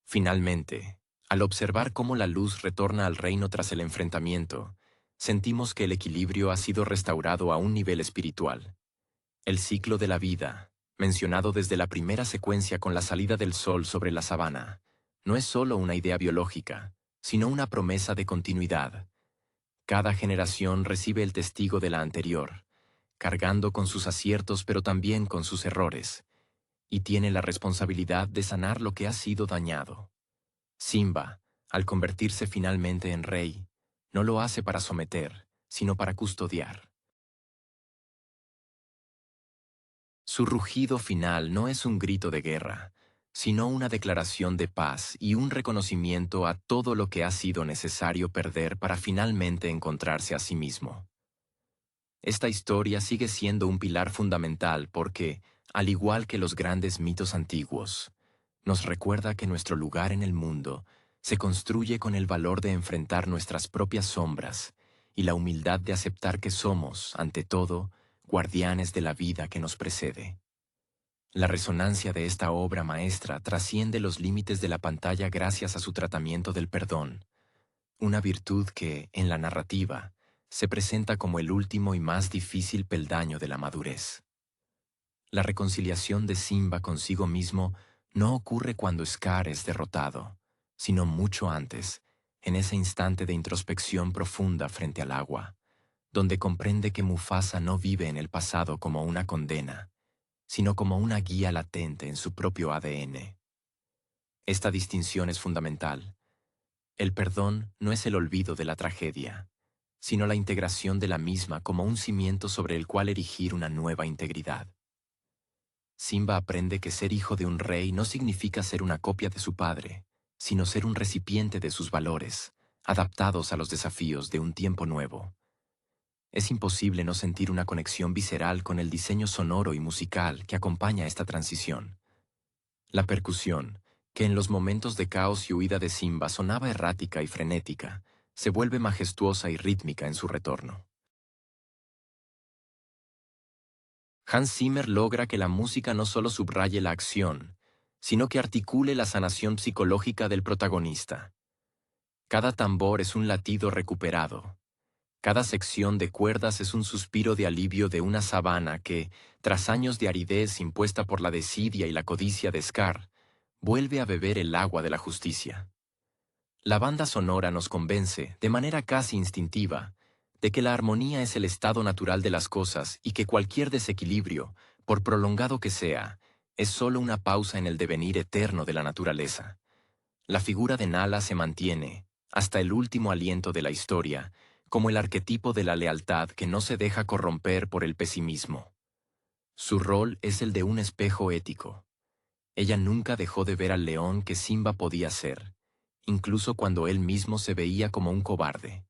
Finalmente, al observar cómo la luz retorna al reino tras el enfrentamiento, sentimos que el equilibrio ha sido restaurado a un nivel espiritual. El ciclo de la vida, mencionado desde la primera secuencia con la salida del sol sobre la sabana, no es solo una idea biológica, sino una promesa de continuidad. Cada generación recibe el testigo de la anterior, cargando con sus aciertos pero también con sus errores, y tiene la responsabilidad de sanar lo que ha sido dañado. Simba, al convertirse finalmente en rey, no lo hace para someter, sino para custodiar. Su rugido final no es un grito de guerra, sino una declaración de paz y un reconocimiento a todo lo que ha sido necesario perder para finalmente encontrarse a sí mismo. Esta historia sigue siendo un pilar fundamental porque, al igual que los grandes mitos antiguos, nos recuerda que nuestro lugar en el mundo se construye con el valor de enfrentar nuestras propias sombras y la humildad de aceptar que somos, ante todo, guardianes de la vida que nos precede. La resonancia de esta obra maestra trasciende los límites de la pantalla gracias a su tratamiento del perdón, una virtud que, en la narrativa, se presenta como el último y más difícil peldaño de la madurez. La reconciliación de Simba consigo mismo no ocurre cuando Scar es derrotado, sino mucho antes, en ese instante de introspección profunda frente al agua, donde comprende que Mufasa no vive en el pasado como una condena, sino como una guía latente en su propio ADN. Esta distinción es fundamental. El perdón no es el olvido de la tragedia, sino la integración de la misma como un cimiento sobre el cual erigir una nueva integridad. Simba aprende que ser hijo de un rey no significa ser una copia de su padre, sino ser un recipiente de sus valores, adaptados a los desafíos de un tiempo nuevo. Es imposible no sentir una conexión visceral con el diseño sonoro y musical que acompaña esta transición. La percusión, que en los momentos de caos y huida de Simba sonaba errática y frenética, se vuelve majestuosa y rítmica en su retorno. Hans Zimmer logra que la música no solo subraye la acción, sino que articule la sanación psicológica del protagonista. Cada tambor es un latido recuperado. Cada sección de cuerdas es un suspiro de alivio de una sabana que, tras años de aridez impuesta por la desidia y la codicia de Scar, vuelve a beber el agua de la justicia. La banda sonora nos convence, de manera casi instintiva, de que la armonía es el estado natural de las cosas y que cualquier desequilibrio, por prolongado que sea, es solo una pausa en el devenir eterno de la naturaleza. La figura de Nala se mantiene, hasta el último aliento de la historia, como el arquetipo de la lealtad que no se deja corromper por el pesimismo. Su rol es el de un espejo ético. Ella nunca dejó de ver al león que Simba podía ser, incluso cuando él mismo se veía como un cobarde.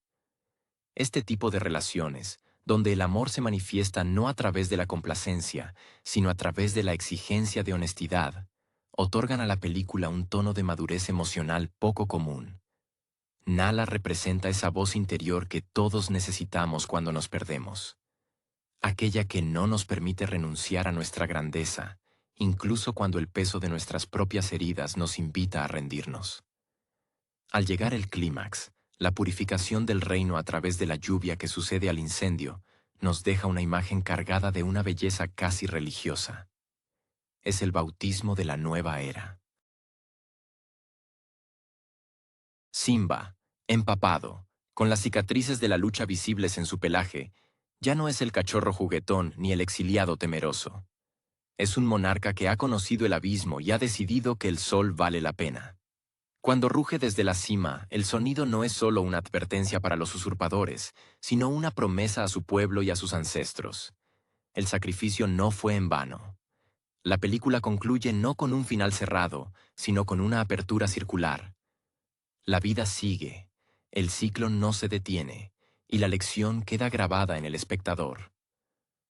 Este tipo de relaciones, donde el amor se manifiesta no a través de la complacencia, sino a través de la exigencia de honestidad, otorgan a la película un tono de madurez emocional poco común. Nala representa esa voz interior que todos necesitamos cuando nos perdemos. Aquella que no nos permite renunciar a nuestra grandeza, incluso cuando el peso de nuestras propias heridas nos invita a rendirnos. Al llegar el clímax, la purificación del reino a través de la lluvia que sucede al incendio, nos deja una imagen cargada de una belleza casi religiosa. Es el bautismo de la nueva era. Simba, empapado, con las cicatrices de la lucha visibles en su pelaje, ya no es el cachorro juguetón ni el exiliado temeroso. Es un monarca que ha conocido el abismo y ha decidido que el sol vale la pena. Cuando ruge desde la cima, el sonido no es solo una advertencia para los usurpadores, sino una promesa a su pueblo y a sus ancestros. El sacrificio no fue en vano. La película concluye no con un final cerrado, sino con una apertura circular. La vida sigue, el ciclo no se detiene, y la lección queda grabada en el espectador.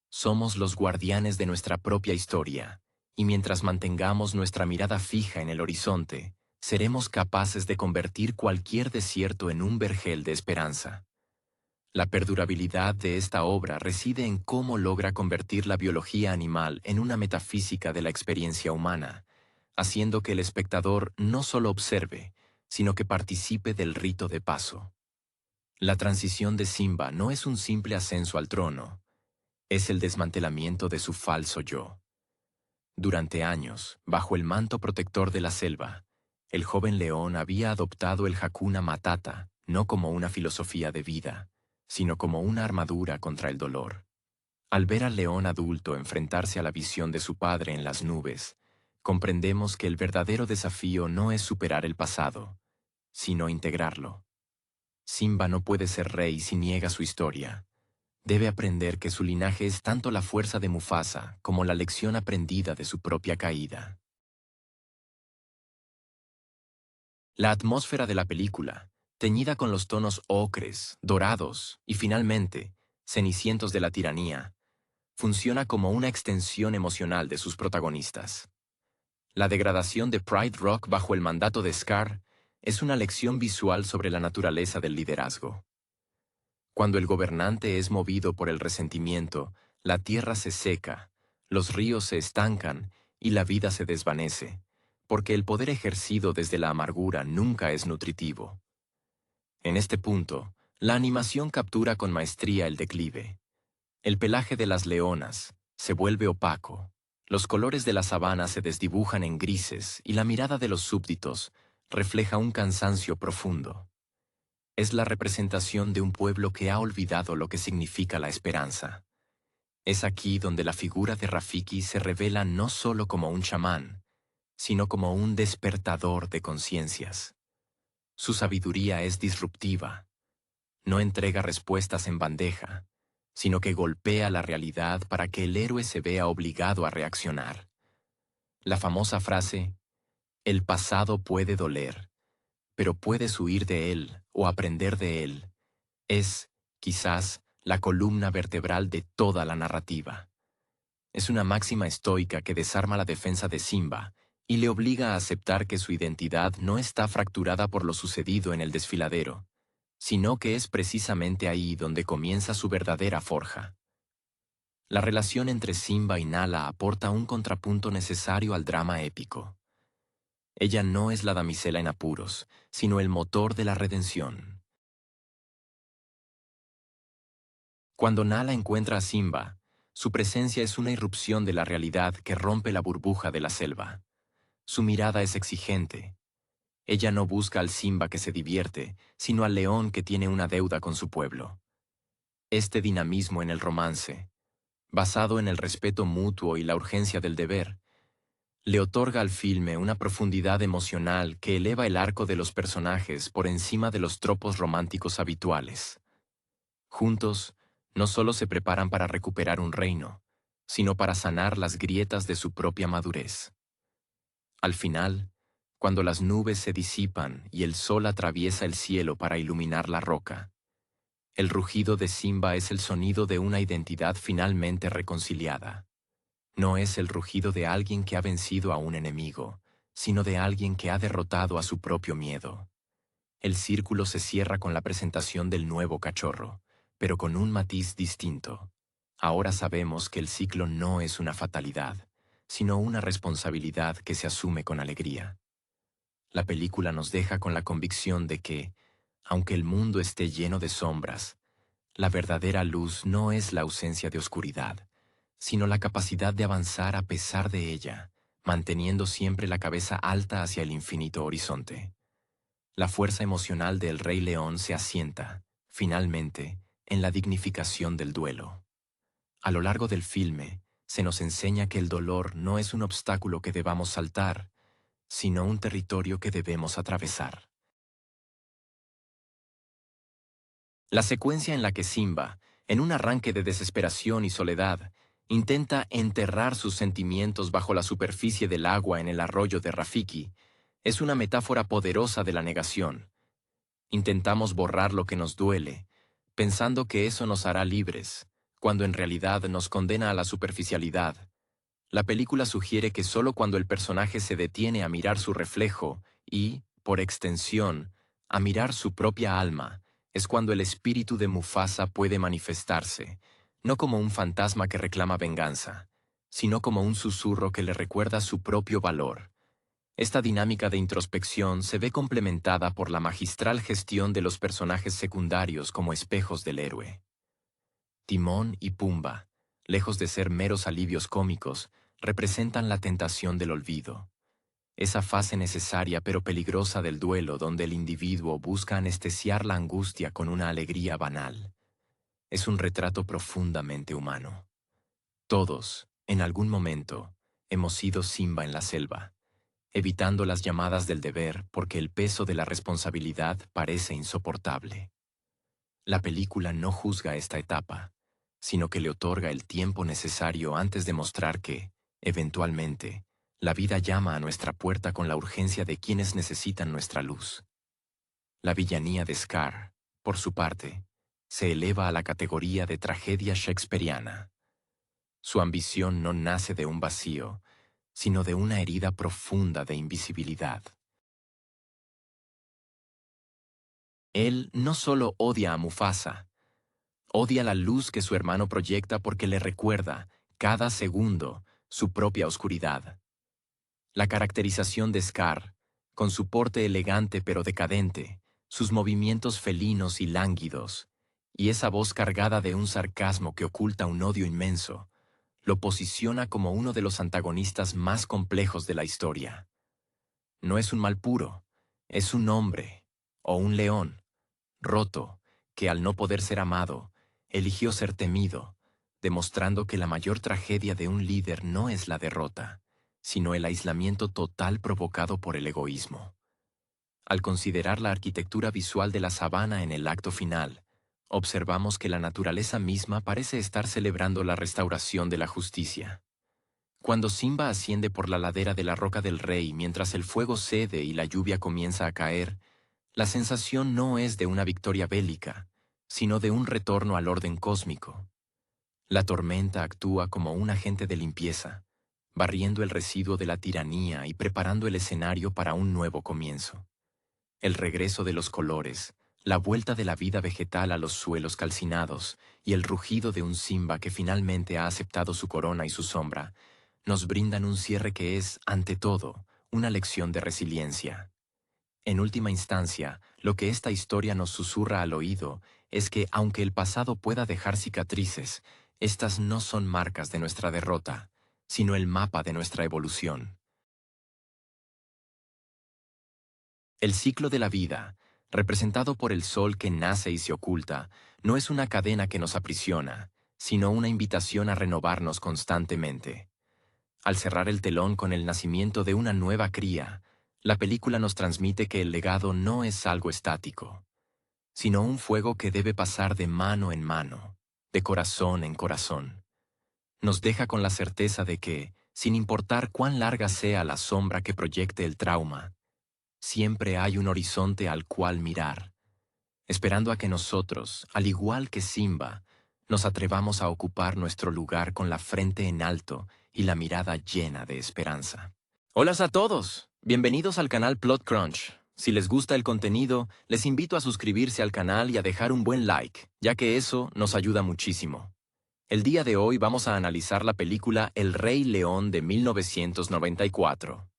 Somos los guardianes de nuestra propia historia, y mientras mantengamos nuestra mirada fija en el horizonte, seremos capaces de convertir cualquier desierto en un vergel de esperanza. La perdurabilidad de esta obra reside en cómo logra convertir la biología animal en una metafísica de la experiencia humana, haciendo que el espectador no solo observe, sino que participe del rito de paso. La transición de Simba no es un simple ascenso al trono, es el desmantelamiento de su falso yo. Durante años, bajo el manto protector de la selva, El joven león había adoptado el Hakuna Matata no como una filosofía de vida, sino como una armadura contra el dolor. Al ver al león adulto enfrentarse a la visión de su padre en las nubes, comprendemos que el verdadero desafío no es superar el pasado, sino integrarlo. Simba no puede ser rey si niega su historia. Debe aprender que su linaje es tanto la fuerza de Mufasa como la lección aprendida de su propia caída. La atmósfera de la película, teñida con los tonos ocres, dorados y finalmente, cenicientos de la tiranía, funciona como una extensión emocional de sus protagonistas. La degradación de Pride Rock bajo el mandato de Scar es una lección visual sobre la naturaleza del liderazgo. Cuando el gobernante es movido por el resentimiento, la tierra se seca, los ríos se estancan y la vida se desvanece, porque el poder ejercido desde la amargura nunca es nutritivo. En este punto, la animación captura con maestría el declive. El pelaje de las leonas se vuelve opaco, los colores de la sabana se desdibujan en grises y la mirada de los súbditos refleja un cansancio profundo. Es la representación de un pueblo que ha olvidado lo que significa la esperanza. Es aquí donde la figura de Rafiki se revela no solo como un chamán, sino como un despertador de conciencias. Su sabiduría es disruptiva. No entrega respuestas en bandeja, sino que golpea la realidad para que el héroe se vea obligado a reaccionar. La famosa frase, "El pasado puede doler, pero puedes huir de él o aprender de él", es, quizás, la columna vertebral de toda la narrativa. Es una máxima estoica que desarma la defensa de Simba y le obliga a aceptar que su identidad no está fracturada por lo sucedido en el desfiladero, sino que es precisamente ahí donde comienza su verdadera forja. La relación entre Simba y Nala aporta un contrapunto necesario al drama épico. Ella no es la damisela en apuros, sino el motor de la redención. Cuando Nala encuentra a Simba, su presencia es una irrupción de la realidad que rompe la burbuja de la selva. Su mirada es exigente. Ella no busca al Simba que se divierte, sino al león que tiene una deuda con su pueblo. Este dinamismo en el romance, basado en el respeto mutuo y la urgencia del deber, le otorga al filme una profundidad emocional que eleva el arco de los personajes por encima de los tropos románticos habituales. Juntos, no solo se preparan para recuperar un reino, sino para sanar las grietas de su propia madurez. Al final, cuando las nubes se disipan y el sol atraviesa el cielo para iluminar la roca, el rugido de Simba es el sonido de una identidad finalmente reconciliada. No es el rugido de alguien que ha vencido a un enemigo, sino de alguien que ha derrotado a su propio miedo. El círculo se cierra con la presentación del nuevo cachorro, pero con un matiz distinto. Ahora sabemos que el ciclo no es una fatalidad, sino una responsabilidad que se asume con alegría. La película nos deja con la convicción de que, aunque el mundo esté lleno de sombras, la verdadera luz no es la ausencia de oscuridad, sino la capacidad de avanzar a pesar de ella, manteniendo siempre la cabeza alta hacia el infinito horizonte. La fuerza emocional del Rey León se asienta, finalmente, en la dignificación del duelo. A lo largo del filme, se nos enseña que el dolor no es un obstáculo que debamos saltar, sino un territorio que debemos atravesar. La secuencia en la que Simba, en un arranque de desesperación y soledad, intenta enterrar sus sentimientos bajo la superficie del agua en el arroyo de Rafiki, es una metáfora poderosa de la negación. Intentamos borrar lo que nos duele, pensando que eso nos hará libres, cuando en realidad nos condena a la superficialidad. La película sugiere que solo cuando el personaje se detiene a mirar su reflejo y, por extensión, a mirar su propia alma, es cuando el espíritu de Mufasa puede manifestarse, no como un fantasma que reclama venganza, sino como un susurro que le recuerda su propio valor. Esta dinámica de introspección se ve complementada por la magistral gestión de los personajes secundarios como espejos del héroe. Timón y Pumba, lejos de ser meros alivios cómicos, representan la tentación del olvido. esa fase necesaria pero peligrosa del duelo donde el individuo busca anestesiar la angustia con una alegría banal. Es un retrato profundamente humano. Todos, en algún momento, hemos sido Simba en la selva, evitando las llamadas del deber porque el peso de la responsabilidad parece insoportable. La película no juzga esta etapa, sino que le otorga el tiempo necesario antes de mostrar que, eventualmente, la vida llama a nuestra puerta con la urgencia de quienes necesitan nuestra luz. La villanía de Scar, por su parte, se eleva a la categoría de tragedia shakespeariana. Su ambición no nace de un vacío, sino de una herida profunda de invisibilidad. Él no solo odia a Mufasa, odia la luz que su hermano proyecta porque le recuerda, cada segundo, su propia oscuridad. La caracterización de Scar, con su porte elegante pero decadente, sus movimientos felinos y lánguidos, y esa voz cargada de un sarcasmo que oculta un odio inmenso, lo posiciona como uno de los antagonistas más complejos de la historia. No es un mal puro, es un hombre, o un león, roto, que al no poder ser amado, eligió ser temido, demostrando que la mayor tragedia de un líder no es la derrota, sino el aislamiento total provocado por el egoísmo. Al considerar la arquitectura visual de la sabana en el acto final, observamos que la naturaleza misma parece estar celebrando la restauración de la justicia. Cuando Simba asciende por la ladera de la Roca del Rey mientras el fuego cede y la lluvia comienza a caer, la sensación no es de una victoria bélica, sino de un retorno al orden cósmico. La tormenta actúa como un agente de limpieza, barriendo el residuo de la tiranía y preparando el escenario para un nuevo comienzo. El regreso de los colores, la vuelta de la vida vegetal a los suelos calcinados y el rugido de un Simba que finalmente ha aceptado su corona y su sombra, nos brindan un cierre que es, ante todo, una lección de resiliencia. En última instancia, lo que esta historia nos susurra al oído es que, aunque el pasado pueda dejar cicatrices, estas no son marcas de nuestra derrota, sino el mapa de nuestra evolución. El ciclo de la vida, representado por el sol que nace y se oculta, no es una cadena que nos aprisiona, sino una invitación a renovarnos constantemente. Al cerrar el telón con el nacimiento de una nueva cría, la película nos transmite que el legado no es algo estático, sino un fuego que debe pasar de mano en mano, de corazón en corazón. Nos deja con la certeza de que, sin importar cuán larga sea la sombra que proyecte el trauma, siempre hay un horizonte al cual mirar, esperando a que nosotros, al igual que Simba, nos atrevamos a ocupar nuestro lugar con la frente en alto y la mirada llena de esperanza. Hola a todos, bienvenidos al canal Plot Crunch. Si les gusta el contenido, les invito a suscribirse al canal y a dejar un buen like, ya que eso nos ayuda muchísimo. El día de hoy vamos a analizar la película El Rey León de 1994.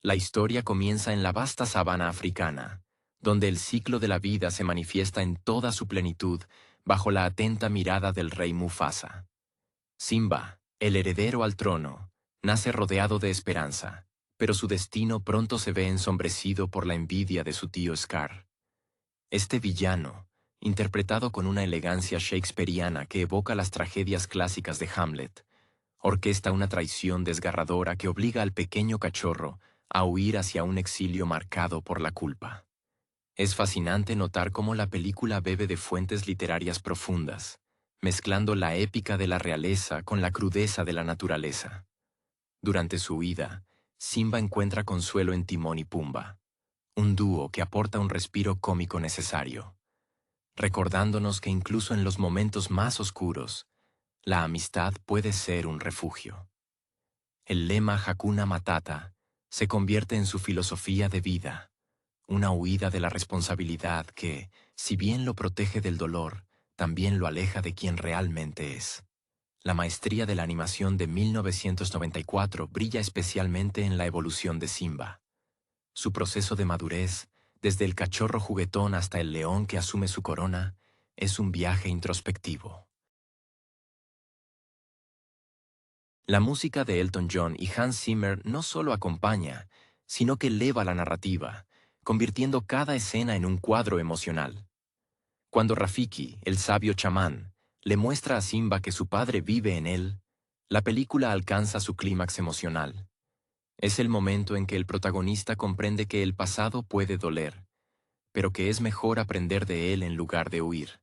La historia comienza en la vasta sabana africana, donde el ciclo de la vida se manifiesta en toda su plenitud bajo la atenta mirada del rey Mufasa. Simba, el heredero al trono, nace rodeado de esperanza, pero su destino pronto se ve ensombrecido por la envidia de su tío Scar. Este villano, interpretado con una elegancia shakespeariana que evoca las tragedias clásicas de Hamlet, orquesta una traición desgarradora que obliga al pequeño cachorro a huir hacia un exilio marcado por la culpa. Es fascinante notar cómo la película bebe de fuentes literarias profundas, mezclando la épica de la realeza con la crudeza de la naturaleza. Durante su huida, Simba encuentra consuelo en Timón y Pumba, un dúo que aporta un respiro cómico necesario, recordándonos que incluso en los momentos más oscuros, la amistad puede ser un refugio. El lema Hakuna Matata se convierte en su filosofía de vida, una huida de la responsabilidad que, si bien lo protege del dolor, también lo aleja de quien realmente es. La maestría de la animación de 1994 brilla especialmente en la evolución de Simba. Su proceso de madurez, desde el cachorro juguetón hasta el león que asume su corona, es un viaje introspectivo. La música de Elton John y Hans Zimmer no solo acompaña, sino que eleva la narrativa, convirtiendo cada escena en un cuadro emocional. Cuando Rafiki, el sabio chamán, le muestra a Simba que su padre vive en él, la película alcanza su clímax emocional. Es el momento en que el protagonista comprende que el pasado puede doler, pero que es mejor aprender de él en lugar de huir.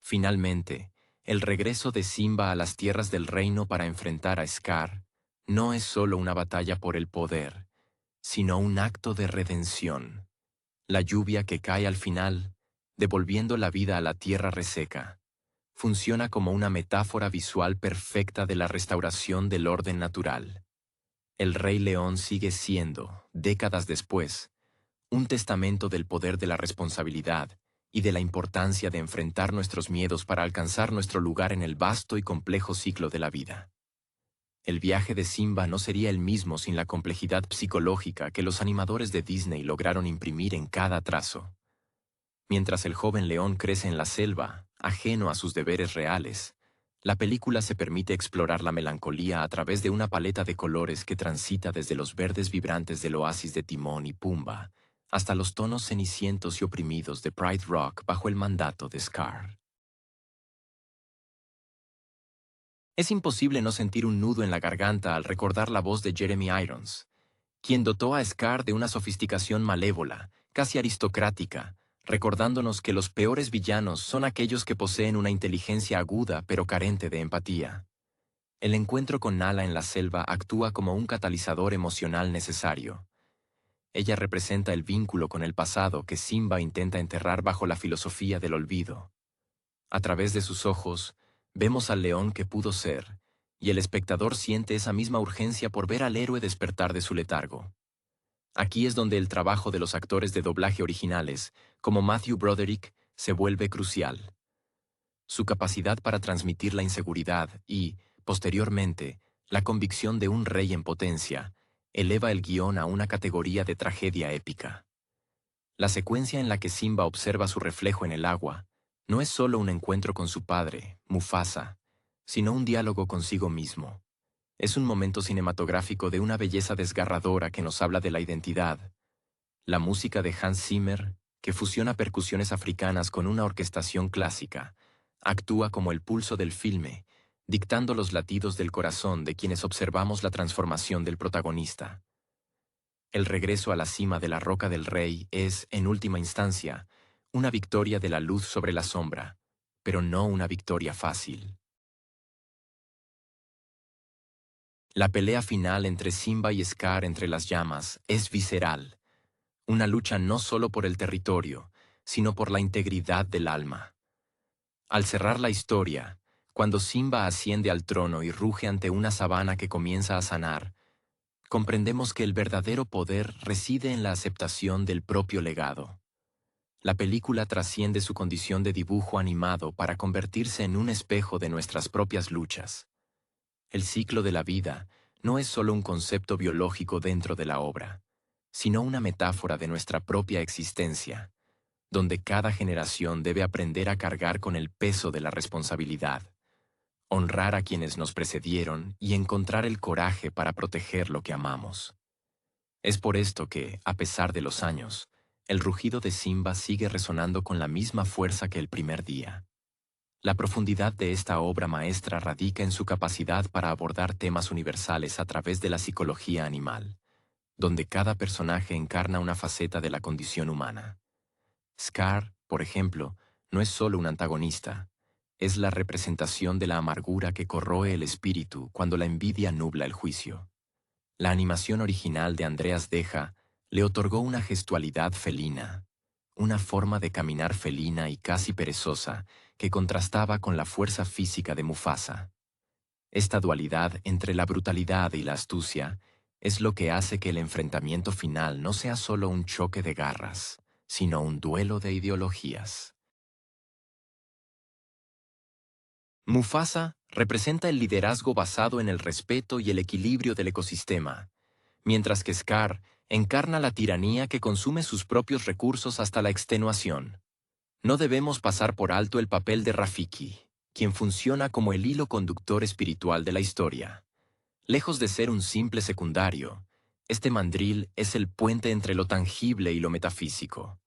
Finalmente, el regreso de Simba a las tierras del reino para enfrentar a Scar no es solo una batalla por el poder, sino un acto de redención. La lluvia que cae al final, devolviendo la vida a la tierra reseca, funciona como una metáfora visual perfecta de la restauración del orden natural. El Rey León sigue siendo, décadas después, un testamento del poder de la responsabilidad y de la importancia de enfrentar nuestros miedos para alcanzar nuestro lugar en el vasto y complejo ciclo de la vida. El viaje de Simba no sería el mismo sin la complejidad psicológica que los animadores de Disney lograron imprimir en cada trazo. Mientras el joven león crece en la selva, ajeno a sus deberes reales, la película se permite explorar la melancolía a través de una paleta de colores que transita desde los verdes vibrantes del oasis de Timón y Pumba hasta los tonos cenicientos y oprimidos de Pride Rock bajo el mandato de Scar. Es imposible no sentir un nudo en la garganta al recordar la voz de Jeremy Irons, quien dotó a Scar de una sofisticación malévola, casi aristocrática, recordándonos que los peores villanos son aquellos que poseen una inteligencia aguda pero carente de empatía. El encuentro con Nala en la selva actúa como un catalizador emocional necesario. Ella representa el vínculo con el pasado que Simba intenta enterrar bajo la filosofía del olvido. A través de sus ojos, vemos al león que pudo ser, y el espectador siente esa misma urgencia por ver al héroe despertar de su letargo. Aquí es donde el trabajo de los actores de doblaje originales, como Matthew Broderick, se vuelve crucial. Su capacidad para transmitir la inseguridad y, posteriormente, la convicción de un rey en potencia, eleva el guión a una categoría de tragedia épica. La secuencia en la que Simba observa su reflejo en el agua no es solo un encuentro con su padre, Mufasa, sino un diálogo consigo mismo. Es un momento cinematográfico de una belleza desgarradora que nos habla de la identidad. La música de Hans Zimmer, que fusiona percusiones africanas con una orquestación clásica, actúa como el pulso del filme, dictando los latidos del corazón de quienes observamos la transformación del protagonista. El regreso a la cima de la Roca del Rey es, en última instancia, una victoria de la luz sobre la sombra, pero no una victoria fácil. La pelea final entre Simba y Scar entre las llamas es visceral, una lucha no solo por el territorio, sino por la integridad del alma. Al cerrar la historia, cuando Simba asciende al trono y ruge ante una sabana que comienza a sanar, comprendemos que el verdadero poder reside en la aceptación del propio legado. La película trasciende su condición de dibujo animado para convertirse en un espejo de nuestras propias luchas. El ciclo de la vida no es solo un concepto biológico dentro de la obra, sino una metáfora de nuestra propia existencia, donde cada generación debe aprender a cargar con el peso de la responsabilidad, honrar a quienes nos precedieron y encontrar el coraje para proteger lo que amamos. Es por esto que, a pesar de los años, el rugido de Simba sigue resonando con la misma fuerza que el primer día. La profundidad de esta obra maestra radica en su capacidad para abordar temas universales a través de la psicología animal, donde cada personaje encarna una faceta de la condición humana. Scar, por ejemplo, no es solo un antagonista, es la representación de la amargura que corroe el espíritu cuando la envidia nubla el juicio. La animación original de Andreas Deja le otorgó una gestualidad felina, una forma de caminar felina y casi perezosa que contrastaba con la fuerza física de Mufasa. Esta dualidad entre la brutalidad y la astucia es lo que hace que el enfrentamiento final no sea solo un choque de garras, sino un duelo de ideologías. Mufasa representa el liderazgo basado en el respeto y el equilibrio del ecosistema, mientras que Scar encarna la tiranía que consume sus propios recursos hasta la extenuación. No debemos pasar por alto el papel de Rafiki, quien funciona como el hilo conductor espiritual de la historia. Lejos de ser un simple secundario, Este mandril es el puente entre lo tangible y lo metafísico.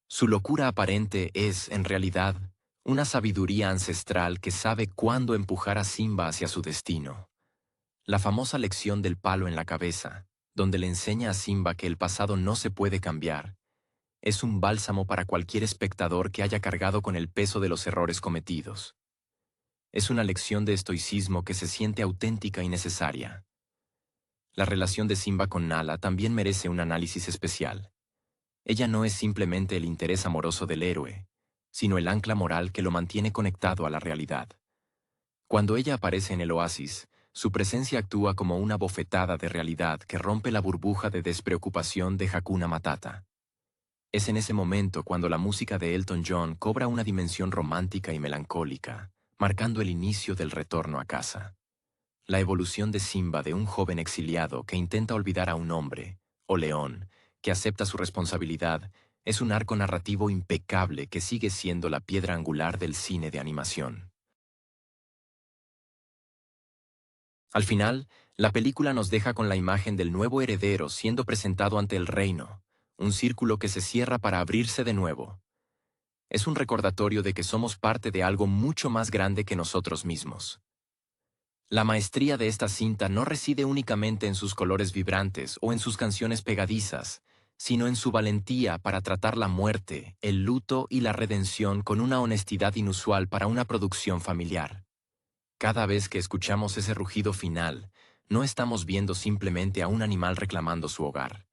Su locura aparente es, en realidad, una sabiduría ancestral que sabe cuándo empujar a Simba hacia su destino. La famosa lección del palo en la cabeza, donde le enseña a Simba que el pasado no se puede cambiar, es un bálsamo para cualquier espectador que haya cargado con el peso de los errores cometidos. Es una lección de estoicismo que se siente auténtica y necesaria. La relación de Simba con Nala también merece un análisis especial. Ella no es simplemente el interés amoroso del héroe, sino el ancla moral que lo mantiene conectado a la realidad. Cuando ella aparece en el oasis, su presencia actúa como una bofetada de realidad que rompe la burbuja de despreocupación de Hakuna Matata. Es en ese momento cuando la música de Elton John cobra una dimensión romántica y melancólica, marcando el inicio del retorno a casa. La evolución de Simba de un joven exiliado que intenta olvidar a un hombre, o león, que acepta su responsabilidad, es un arco narrativo impecable que sigue siendo la piedra angular del cine de animación. Al final, la película nos deja con la imagen del nuevo heredero siendo presentado ante el reino, un círculo que se cierra para abrirse de nuevo. Es un recordatorio de que somos parte de algo mucho más grande que nosotros mismos. La maestría de esta cinta no reside únicamente en sus colores vibrantes o en sus canciones pegadizas, sino en su valentía para tratar la muerte, el luto y la redención con una honestidad inusual para una producción familiar. Cada vez que escuchamos ese rugido final, no estamos viendo simplemente a un animal reclamando su hogar.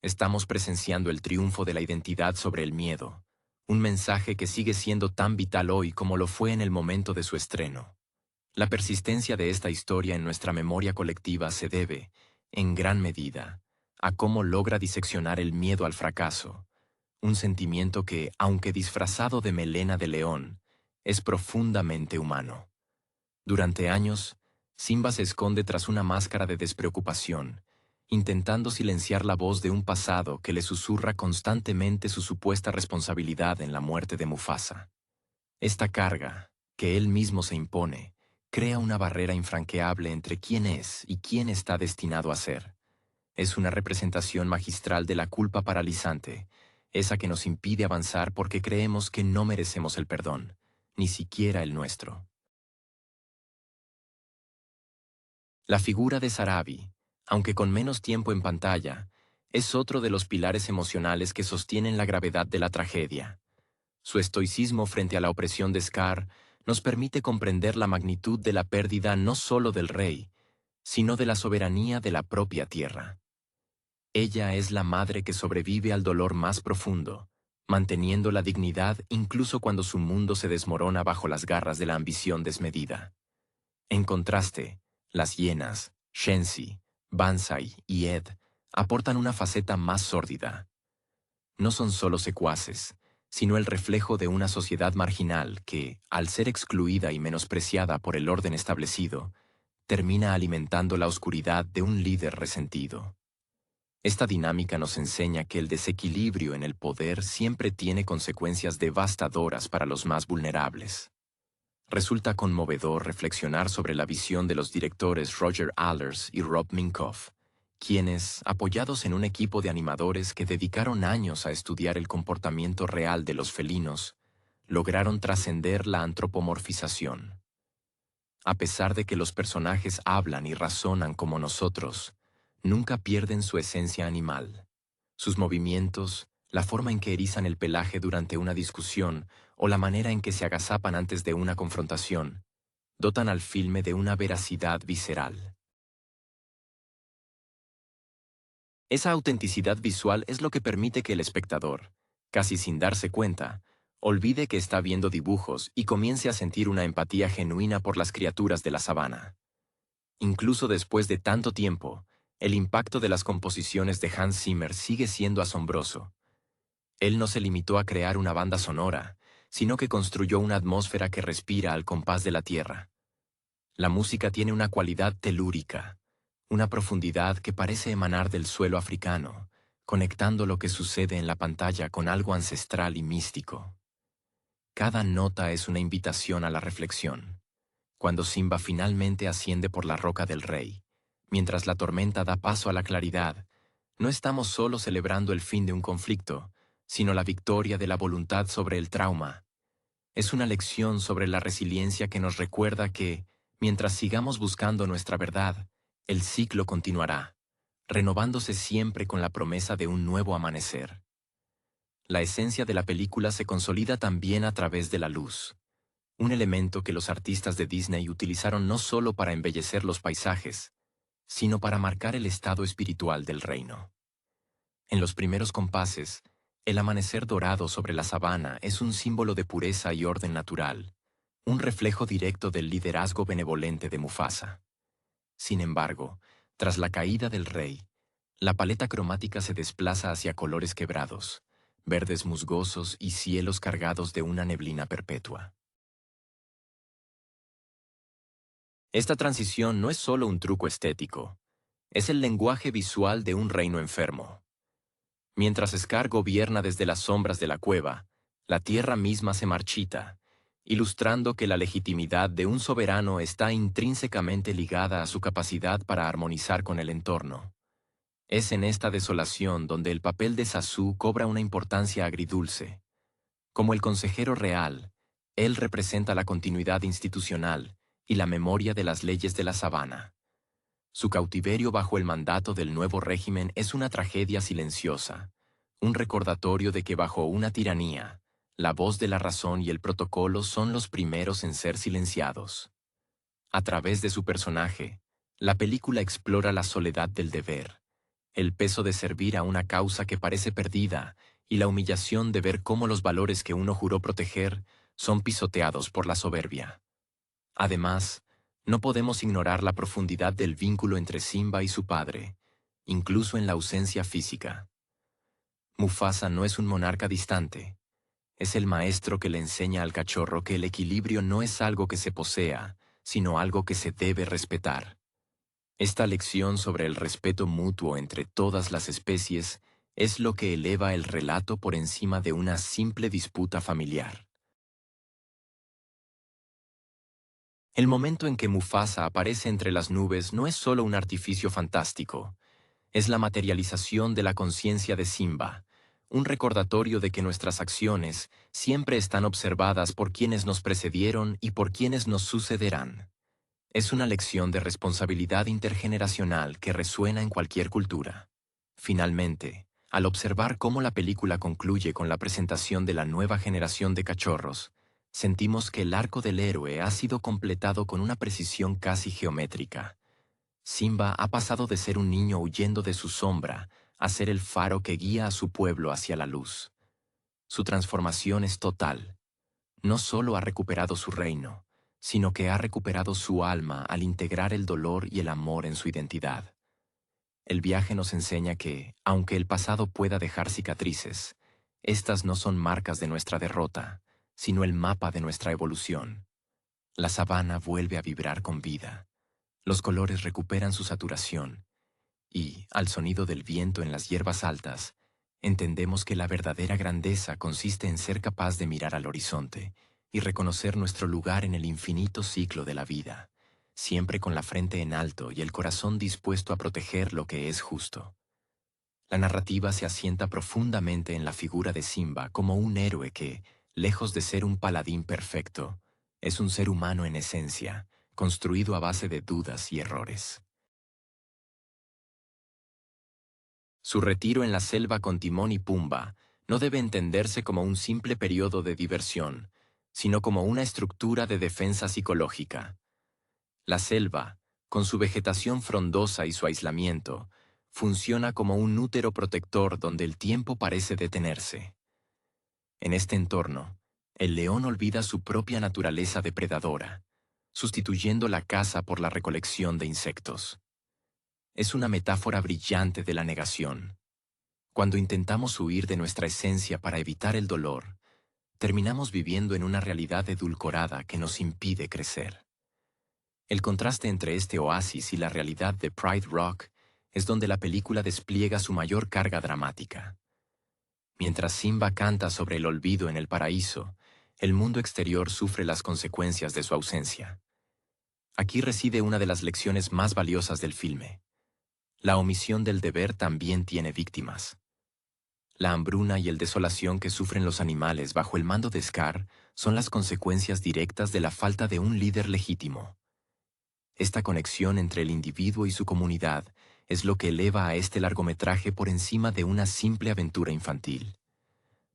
Estamos presenciando el triunfo de la identidad sobre el miedo, un mensaje que sigue siendo tan vital hoy como lo fue en el momento de su estreno. La persistencia de esta historia en nuestra memoria colectiva se debe, en gran medida, a cómo logra diseccionar el miedo al fracaso, un sentimiento que, aunque disfrazado de melena de león, es profundamente humano. Durante años, Simba se esconde tras una máscara de despreocupación, intentando silenciar la voz de un pasado que le susurra constantemente su supuesta responsabilidad en la muerte de Mufasa. Esta carga, que él mismo se impone, crea una barrera infranqueable entre quién es y quién está destinado a ser. Es una representación magistral de la culpa paralizante, esa que nos impide avanzar porque creemos que no merecemos el perdón, ni siquiera el nuestro. La figura de Sarabi, aunque con menos tiempo en pantalla, es otro de los pilares emocionales que sostienen la gravedad de la tragedia. Su estoicismo frente a la opresión de Scar nos permite comprender la magnitud de la pérdida no solo del rey, sino de la soberanía de la propia tierra. Ella es la madre que sobrevive al dolor más profundo, manteniendo la dignidad incluso cuando su mundo se desmorona bajo las garras de la ambición desmedida. En contraste, las hienas, Shensi, Bansai y Ed aportan una faceta más sórdida. No son solo secuaces, sino el reflejo de una sociedad marginal que, al ser excluida y menospreciada por el orden establecido, termina alimentando la oscuridad de un líder resentido. Esta dinámica nos enseña que el desequilibrio en el poder siempre tiene consecuencias devastadoras para los más vulnerables. Resulta conmovedor reflexionar sobre la visión de los directores Roger Allers y Rob Minkoff, quienes, apoyados en un equipo de animadores que dedicaron años a estudiar el comportamiento real de los felinos, lograron trascender la antropomorfización. A pesar de que los personajes hablan y razonan como nosotros, nunca pierden su esencia animal. Sus movimientos, la forma en que erizan el pelaje durante una discusión o la manera en que se agazapan antes de una confrontación, dotan al filme de una veracidad visceral. Esa autenticidad visual es lo que permite que el espectador, casi sin darse cuenta, olvide que está viendo dibujos y comience a sentir una empatía genuina por las criaturas de la sabana. Incluso después de tanto tiempo, el impacto de las composiciones de Hans Zimmer sigue siendo asombroso. Él no se limitó a crear una banda sonora, sino que construyó una atmósfera que respira al compás de la tierra. La música tiene una cualidad telúrica, una profundidad que parece emanar del suelo africano, conectando lo que sucede en la pantalla con algo ancestral y místico. Cada nota es una invitación a la reflexión. Cuando Simba finalmente asciende por la roca del rey, Mientras la tormenta da paso a la claridad, no estamos solo celebrando el fin de un conflicto, sino la victoria de la voluntad sobre el trauma. Es una lección sobre la resiliencia que nos recuerda que, mientras sigamos buscando nuestra verdad, el ciclo continuará, renovándose siempre con la promesa de un nuevo amanecer. La esencia de la película se consolida también a través de la luz, un elemento que los artistas de Disney utilizaron no solo para embellecer los paisajes, sino para marcar el estado espiritual del reino. En los primeros compases, el amanecer dorado sobre la sabana es un símbolo de pureza y orden natural, un reflejo directo del liderazgo benevolente de Mufasa. Sin embargo, tras la caída del rey, la paleta cromática se desplaza hacia colores quebrados, verdes musgosos y cielos cargados de una neblina perpetua. Esta transición no es solo un truco estético, es el lenguaje visual de un reino enfermo. Mientras Scar gobierna desde las sombras de la cueva, la tierra misma se marchita, ilustrando que la legitimidad de un soberano está intrínsecamente ligada a su capacidad para armonizar con el entorno. Es en esta desolación donde el papel de Zazu cobra una importancia agridulce. Como el consejero real, él representa la continuidad institucional y la memoria de las leyes de la sabana. Su cautiverio bajo el mandato del nuevo régimen es una tragedia silenciosa, un recordatorio de que bajo una tiranía, la voz de la razón y el protocolo son los primeros en ser silenciados. A través de su personaje, la película explora la soledad del deber, el peso de servir a una causa que parece perdida y la humillación de ver cómo los valores que uno juró proteger son pisoteados por la soberbia. Además, no podemos ignorar la profundidad del vínculo entre Simba y su padre, incluso en la ausencia física. Mufasa no es un monarca distante, es el maestro que le enseña al cachorro que el equilibrio no es algo que se posea, sino algo que se debe respetar. Esta lección sobre el respeto mutuo entre todas las especies es lo que eleva el relato por encima de una simple disputa familiar. El momento en que Mufasa aparece entre las nubes no es solo un artificio fantástico, es la materialización de la conciencia de Simba, un recordatorio de que nuestras acciones siempre están observadas por quienes nos precedieron y por quienes nos sucederán. Es una lección de responsabilidad intergeneracional que resuena en cualquier cultura. Finalmente, al observar cómo la película concluye con la presentación de la nueva generación de cachorros, sentimos que el arco del héroe ha sido completado con una precisión casi geométrica. Simba ha pasado de ser un niño huyendo de su sombra a ser el faro que guía a su pueblo hacia la luz. Su transformación es total. No solo ha recuperado su reino, sino que ha recuperado su alma al integrar el dolor y el amor en su identidad. El viaje nos enseña que, aunque el pasado pueda dejar cicatrices, estas no son marcas de nuestra derrota, sino el mapa de nuestra evolución. La sabana vuelve a vibrar con vida. Los colores recuperan su saturación y, al sonido del viento en las hierbas altas, entendemos que la verdadera grandeza consiste en ser capaz de mirar al horizonte y reconocer nuestro lugar en el infinito ciclo de la vida, siempre con la frente en alto y el corazón dispuesto a proteger lo que es justo. La narrativa se asienta profundamente en la figura de Simba como un héroe que, lejos de ser un paladín perfecto, es un ser humano en esencia, construido a base de dudas y errores. Su retiro en la selva con Timón y Pumba no debe entenderse como un simple periodo de diversión, sino como una estructura de defensa psicológica. La selva, con su vegetación frondosa y su aislamiento, funciona como un útero protector donde el tiempo parece detenerse. En este entorno, el león olvida su propia naturaleza depredadora, sustituyendo la caza por la recolección de insectos. Es una metáfora brillante de la negación. Cuando intentamos huir de nuestra esencia para evitar el dolor, terminamos viviendo en una realidad edulcorada que nos impide crecer. El contraste entre este oasis y la realidad de Pride Rock es donde la película despliega su mayor carga dramática. Mientras Simba canta sobre el olvido en el paraíso, el mundo exterior sufre las consecuencias de su ausencia. Aquí reside una de las lecciones más valiosas del filme. La omisión del deber también tiene víctimas. La hambruna y el desolación que sufren los animales bajo el mando de Scar son las consecuencias directas de la falta de un líder legítimo. Esta conexión entre el individuo y su comunidad es lo que eleva a este largometraje por encima de una simple aventura infantil.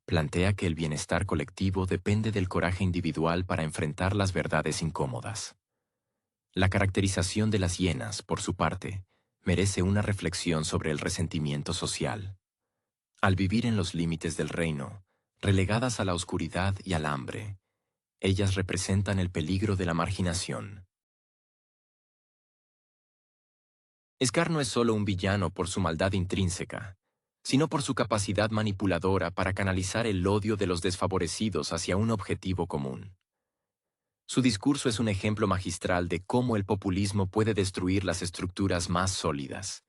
Plantea que el bienestar colectivo depende del coraje individual para enfrentar las verdades incómodas. La caracterización de las hienas, por su parte, merece una reflexión sobre el resentimiento social. Al vivir en los límites del reino, relegadas a la oscuridad y al hambre, ellas representan el peligro de la marginación. Scar no es solo un villano por su maldad intrínseca, sino por su capacidad manipuladora para canalizar el odio de los desfavorecidos hacia un objetivo común. Su discurso es un ejemplo magistral de cómo el populismo puede destruir las estructuras más sólidas.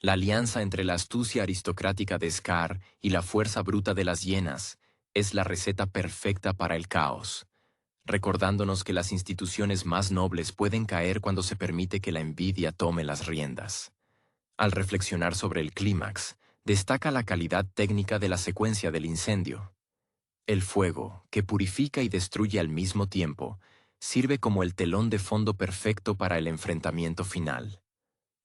La alianza entre la astucia aristocrática de Scar y la fuerza bruta de las hienas es la receta perfecta para el caos, recordándonos que las instituciones más nobles pueden caer cuando se permite que la envidia tome las riendas. Al reflexionar sobre el clímax, destaca la calidad técnica de la secuencia del incendio. El fuego, que purifica y destruye al mismo tiempo, sirve como el telón de fondo perfecto para el enfrentamiento final.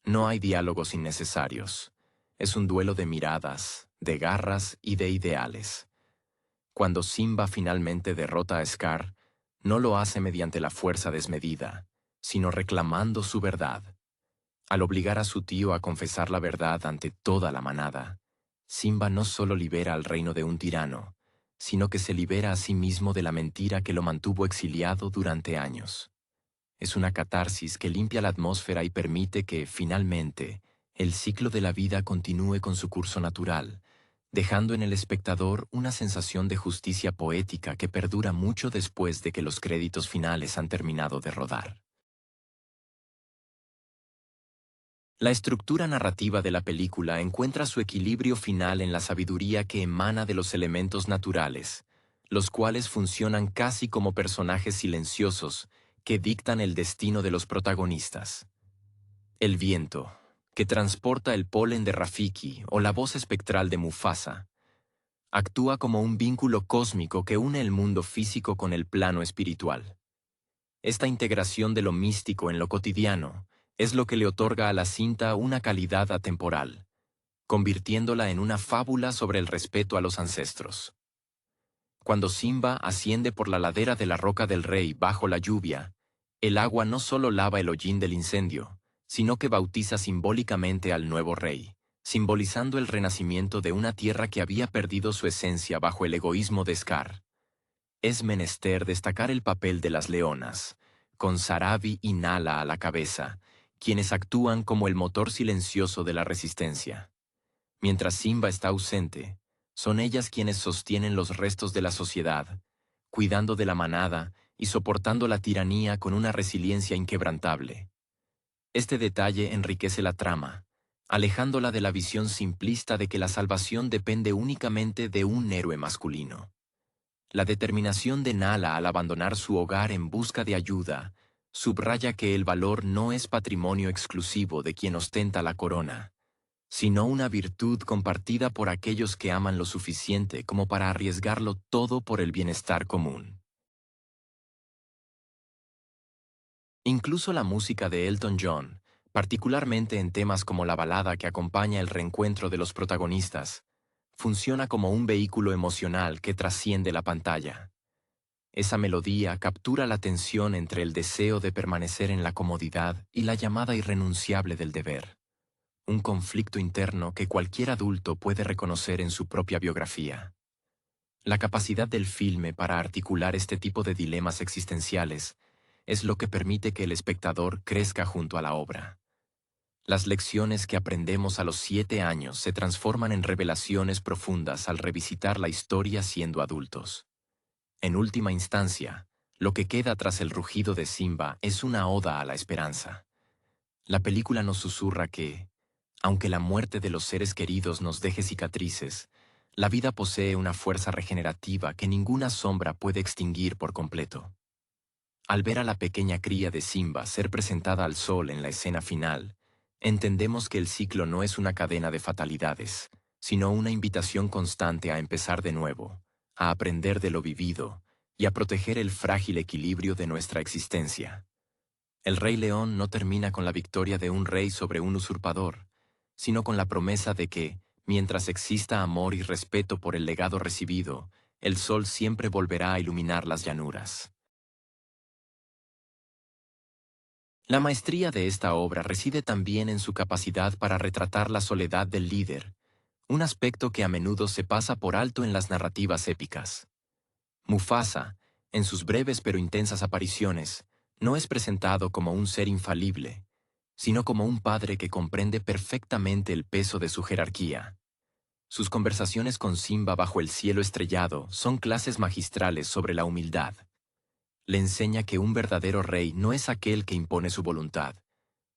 No hay diálogos innecesarios. Es un duelo de miradas, de garras y de ideales. Cuando Simba finalmente derrota a Scar, no lo hace mediante la fuerza desmedida, sino reclamando su verdad. Al obligar a su tío a confesar la verdad ante toda la manada, Simba no solo libera al reino de un tirano, sino que se libera a sí mismo de la mentira que lo mantuvo exiliado durante años. Es una catarsis que limpia la atmósfera y permite que, finalmente, el ciclo de la vida continúe con su curso natural, dejando en el espectador una sensación de justicia poética que perdura mucho después de que los créditos finales han terminado de rodar. La estructura narrativa de la película encuentra su equilibrio final en la sabiduría que emana de los elementos naturales, los cuales funcionan casi como personajes silenciosos que dictan el destino de los protagonistas. El viento, que transporta el polen de Rafiki o la voz espectral de Mufasa, actúa como un vínculo cósmico que une el mundo físico con el plano espiritual. Esta integración de lo místico en lo cotidiano es lo que le otorga a la cinta una calidad atemporal, convirtiéndola en una fábula sobre el respeto a los ancestros. Cuando Simba asciende por la ladera de la Roca del Rey bajo la lluvia, el agua no solo lava el hollín del incendio, sino que bautiza simbólicamente al nuevo rey, simbolizando el renacimiento de una tierra que había perdido su esencia bajo el egoísmo de Scar. Es menester destacar el papel de las leonas, con Sarabi y Nala a la cabeza, quienes actúan como el motor silencioso de la resistencia. Mientras Simba está ausente, son ellas quienes sostienen los restos de la sociedad, cuidando de la manada y soportando la tiranía con una resiliencia inquebrantable. Este detalle enriquece la trama, alejándola de la visión simplista de que la salvación depende únicamente de un héroe masculino. La determinación de Nala al abandonar su hogar en busca de ayuda subraya que el valor no es patrimonio exclusivo de quien ostenta la corona, sino una virtud compartida por aquellos que aman lo suficiente como para arriesgarlo todo por el bienestar común. Incluso la música de Elton John, particularmente en temas como la balada que acompaña el reencuentro de los protagonistas, funciona como un vehículo emocional que trasciende la pantalla. Esa melodía captura la tensión entre el deseo de permanecer en la comodidad y la llamada irrenunciable del deber, un conflicto interno que cualquier adulto puede reconocer en su propia biografía. La capacidad del filme para articular este tipo de dilemas existenciales es lo que permite que el espectador crezca junto a la obra. Las lecciones que aprendemos a los 7 años se transforman en revelaciones profundas al revisitar la historia siendo adultos. En última instancia, lo que queda tras el rugido de Simba es una oda a la esperanza. La película nos susurra que, aunque la muerte de los seres queridos nos deje cicatrices, la vida posee una fuerza regenerativa que ninguna sombra puede extinguir por completo. Al ver a la pequeña cría de Simba ser presentada al sol en la escena final, entendemos que el ciclo no es una cadena de fatalidades, sino una invitación constante a empezar de nuevo, a aprender de lo vivido y a proteger el frágil equilibrio de nuestra existencia. El Rey León no termina con la victoria de un rey sobre un usurpador, sino con la promesa de que, mientras exista amor y respeto por el legado recibido, el sol siempre volverá a iluminar las llanuras. La maestría de esta obra reside también en su capacidad para retratar la soledad del líder, un aspecto que a menudo se pasa por alto en las narrativas épicas. Mufasa, en sus breves pero intensas apariciones, no es presentado como un ser infalible, sino como un padre que comprende perfectamente el peso de su jerarquía. Sus conversaciones con Simba bajo el cielo estrellado son clases magistrales sobre la humildad. Le enseña que un verdadero rey no es aquel que impone su voluntad,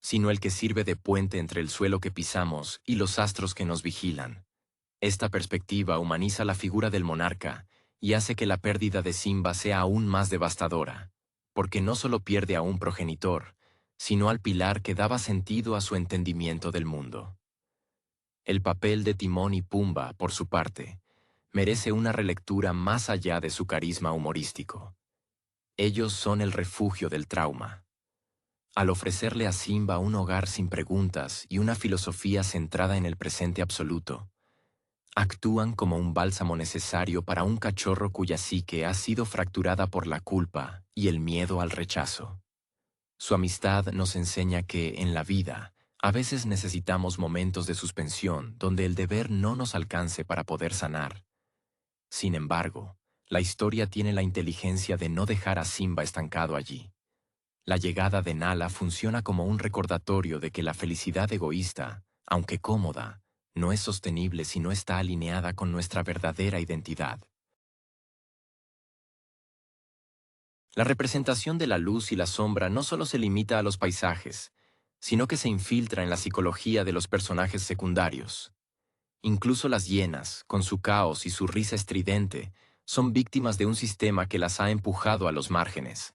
sino el que sirve de puente entre el suelo que pisamos y los astros que nos vigilan. Esta perspectiva humaniza la figura del monarca y hace que la pérdida de Simba sea aún más devastadora, porque no solo pierde a un progenitor, sino al pilar que daba sentido a su entendimiento del mundo. El papel de Timón y Pumba, por su parte, merece una relectura más allá de su carisma humorístico. Ellos son el refugio del trauma. Al ofrecerle a Simba un hogar sin preguntas y una filosofía centrada en el presente absoluto, actúan como un bálsamo necesario para un cachorro cuya psique ha sido fracturada por la culpa y el miedo al rechazo. Su amistad nos enseña que, en la vida, a veces necesitamos momentos de suspensión donde el deber no nos alcance para poder sanar. Sin embargo, la historia tiene la inteligencia de no dejar a Simba estancado allí. La llegada de Nala funciona como un recordatorio de que la felicidad egoísta, aunque cómoda, no es sostenible si no está alineada con nuestra verdadera identidad. La representación de la luz y la sombra no solo se limita a los paisajes, sino que se infiltra en la psicología de los personajes secundarios. Incluso las hienas, con su caos y su risa estridente, son víctimas de un sistema que las ha empujado a los márgenes.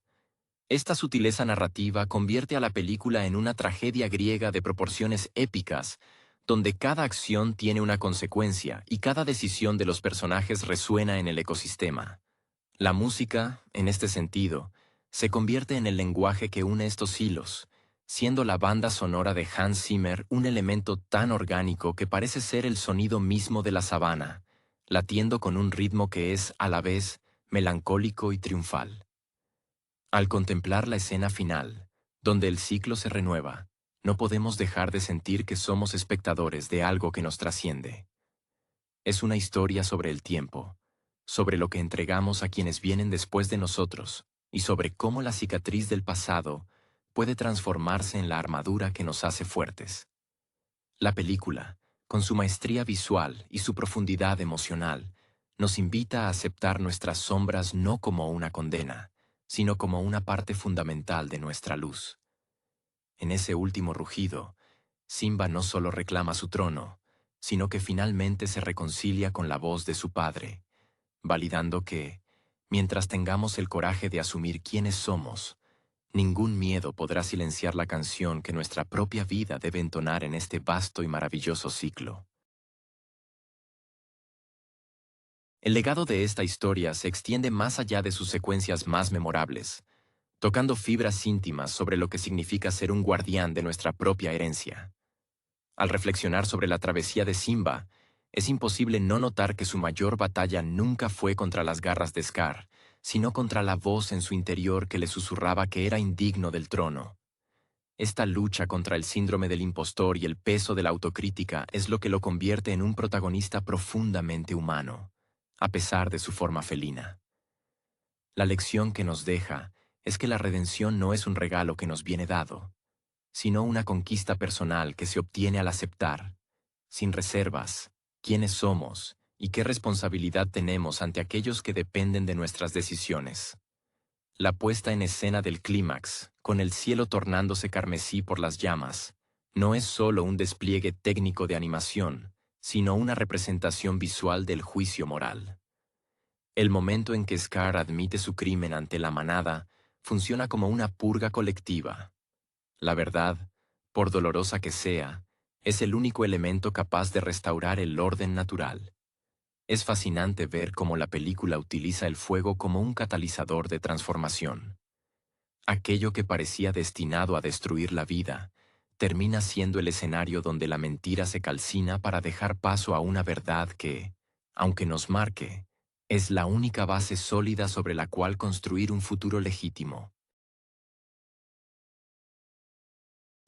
Esta sutileza narrativa convierte a la película en una tragedia griega de proporciones épicas, donde cada acción tiene una consecuencia y cada decisión de los personajes resuena en el ecosistema. La música, en este sentido, se convierte en el lenguaje que une estos hilos, siendo la banda sonora de Hans Zimmer un elemento tan orgánico que parece ser el sonido mismo de la sabana, latiendo con un ritmo que es, a la vez, melancólico y triunfal. Al contemplar la escena final, donde el ciclo se renueva, no podemos dejar de sentir que somos espectadores de algo que nos trasciende. Es una historia sobre el tiempo, sobre lo que entregamos a quienes vienen después de nosotros, y sobre cómo la cicatriz del pasado puede transformarse en la armadura que nos hace fuertes. La película, con su maestría visual y su profundidad emocional, nos invita a aceptar nuestras sombras no como una condena, sino como una parte fundamental de nuestra luz. En ese último rugido, Simba no solo reclama su trono, sino que finalmente se reconcilia con la voz de su padre, validando que, mientras tengamos el coraje de asumir quiénes somos, ningún miedo podrá silenciar la canción que nuestra propia vida debe entonar en este vasto y maravilloso ciclo. El legado de esta historia se extiende más allá de sus secuencias más memorables, tocando fibras íntimas sobre lo que significa ser un guardián de nuestra propia herencia. Al reflexionar sobre la travesía de Simba, es imposible no notar que su mayor batalla nunca fue contra las garras de Scar, sino contra la voz en su interior que le susurraba que era indigno del trono. Esta lucha contra el síndrome del impostor y el peso de la autocrítica es lo que lo convierte en un protagonista profundamente humano, a pesar de su forma felina. La lección que nos deja es que la redención no es un regalo que nos viene dado, sino una conquista personal que se obtiene al aceptar, sin reservas, quiénes somos y qué responsabilidad tenemos ante aquellos que dependen de nuestras decisiones. La puesta en escena del clímax, con el cielo tornándose carmesí por las llamas, no es solo un despliegue técnico de animación, sino una representación visual del juicio moral. El momento en que Scar admite su crimen ante la manada funciona como una purga colectiva. La verdad, por dolorosa que sea, es el único elemento capaz de restaurar el orden natural. Es fascinante ver cómo la película utiliza el fuego como un catalizador de transformación. Aquello que parecía destinado a destruir la vida, termina siendo el escenario donde la mentira se calcina para dejar paso a una verdad que, aunque nos marque, es la única base sólida sobre la cual construir un futuro legítimo.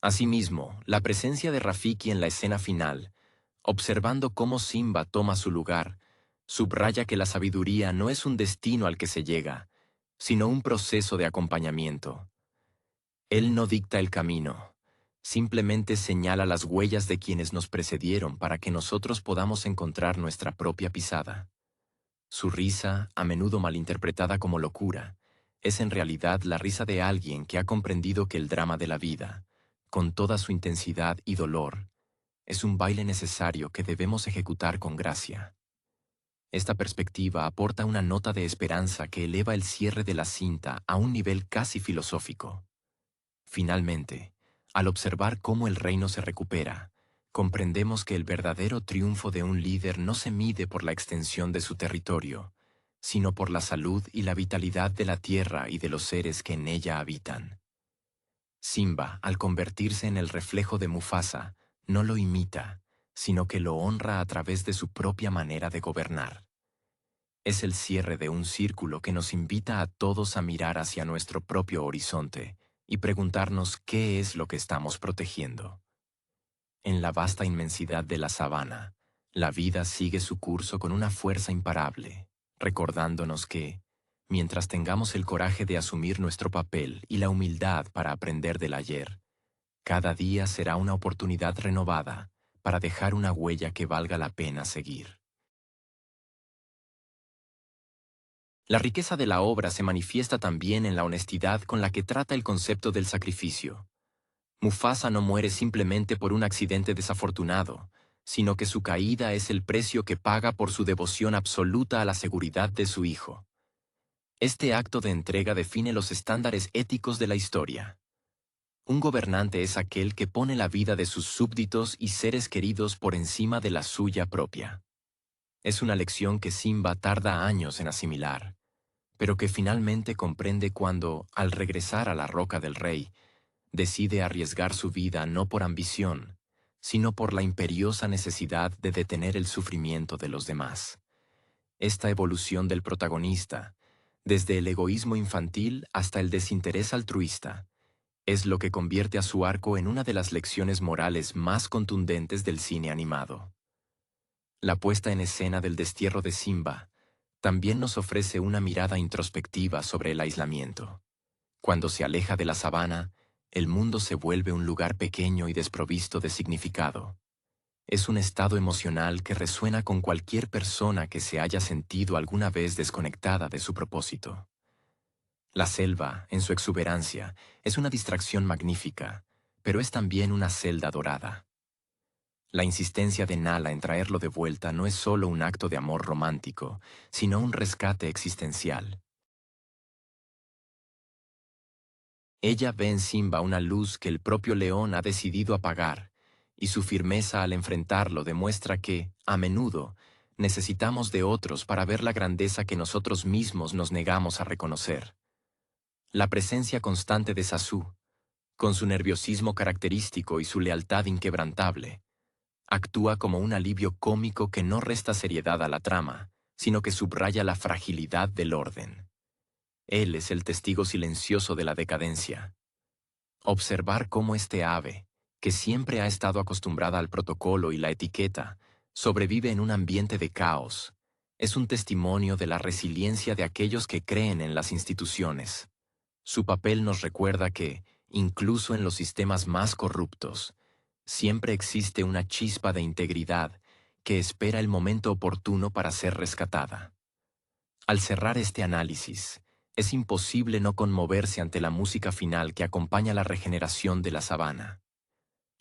Asimismo, la presencia de Rafiki en la escena final, observando cómo Simba toma su lugar, subraya que la sabiduría no es un destino al que se llega, sino un proceso de acompañamiento. Él no dicta el camino, simplemente señala las huellas de quienes nos precedieron para que nosotros podamos encontrar nuestra propia pisada. Su risa, a menudo malinterpretada como locura, es en realidad la risa de alguien que ha comprendido que el drama de la vida, con toda su intensidad y dolor, es un baile necesario que debemos ejecutar con gracia. Esta perspectiva aporta una nota de esperanza que eleva el cierre de la cinta a un nivel casi filosófico. Finalmente, al observar cómo el reino se recupera, comprendemos que el verdadero triunfo de un líder no se mide por la extensión de su territorio, sino por la salud y la vitalidad de la tierra y de los seres que en ella habitan. Simba, al convertirse en el reflejo de Mufasa, no lo imita, sino que lo honra a través de su propia manera de gobernar. Es el cierre de un círculo que nos invita a todos a mirar hacia nuestro propio horizonte y preguntarnos qué es lo que estamos protegiendo. En la vasta inmensidad de la sabana, la vida sigue su curso con una fuerza imparable, recordándonos que, mientras tengamos el coraje de asumir nuestro papel y la humildad para aprender del ayer, cada día será una oportunidad renovada para dejar una huella que valga la pena seguir. La riqueza de la obra se manifiesta también en la honestidad con la que trata el concepto del sacrificio. Mufasa no muere simplemente por un accidente desafortunado, sino que su caída es el precio que paga por su devoción absoluta a la seguridad de su hijo. Este acto de entrega define los estándares éticos de la historia. Un gobernante es aquel que pone la vida de sus súbditos y seres queridos por encima de la suya propia. Es una lección que Simba tarda años en asimilar, pero que finalmente comprende cuando, al regresar a la Roca del Rey, decide arriesgar su vida no por ambición, sino por la imperiosa necesidad de detener el sufrimiento de los demás. Esta evolución del protagonista, desde el egoísmo infantil hasta el desinterés altruista, es lo que convierte a su arco en una de las lecciones morales más contundentes del cine animado. La puesta en escena del destierro de Simba también nos ofrece una mirada introspectiva sobre el aislamiento. Cuando se aleja de la sabana, el mundo se vuelve un lugar pequeño y desprovisto de significado. Es un estado emocional que resuena con cualquier persona que se haya sentido alguna vez desconectada de su propósito. La selva, en su exuberancia, es una distracción magnífica, pero es también una celda dorada. La insistencia de Nala en traerlo de vuelta no es solo un acto de amor romántico, sino un rescate existencial. Ella ve en Simba una luz que el propio león ha decidido apagar, y su firmeza al enfrentarlo demuestra que, a menudo, necesitamos de otros para ver la grandeza que nosotros mismos nos negamos a reconocer. La presencia constante de Sasu, con su nerviosismo característico y su lealtad inquebrantable, actúa como un alivio cómico que no resta seriedad a la trama, sino que subraya la fragilidad del orden. Él es el testigo silencioso de la decadencia. Observar cómo este ave, que siempre ha estado acostumbrada al protocolo y la etiqueta, sobrevive en un ambiente de caos, es un testimonio de la resiliencia de aquellos que creen en las instituciones. Su papel nos recuerda que, incluso en los sistemas más corruptos, siempre existe una chispa de integridad que espera el momento oportuno para ser rescatada. Al cerrar este análisis, es imposible no conmoverse ante la música final que acompaña la regeneración de la sabana.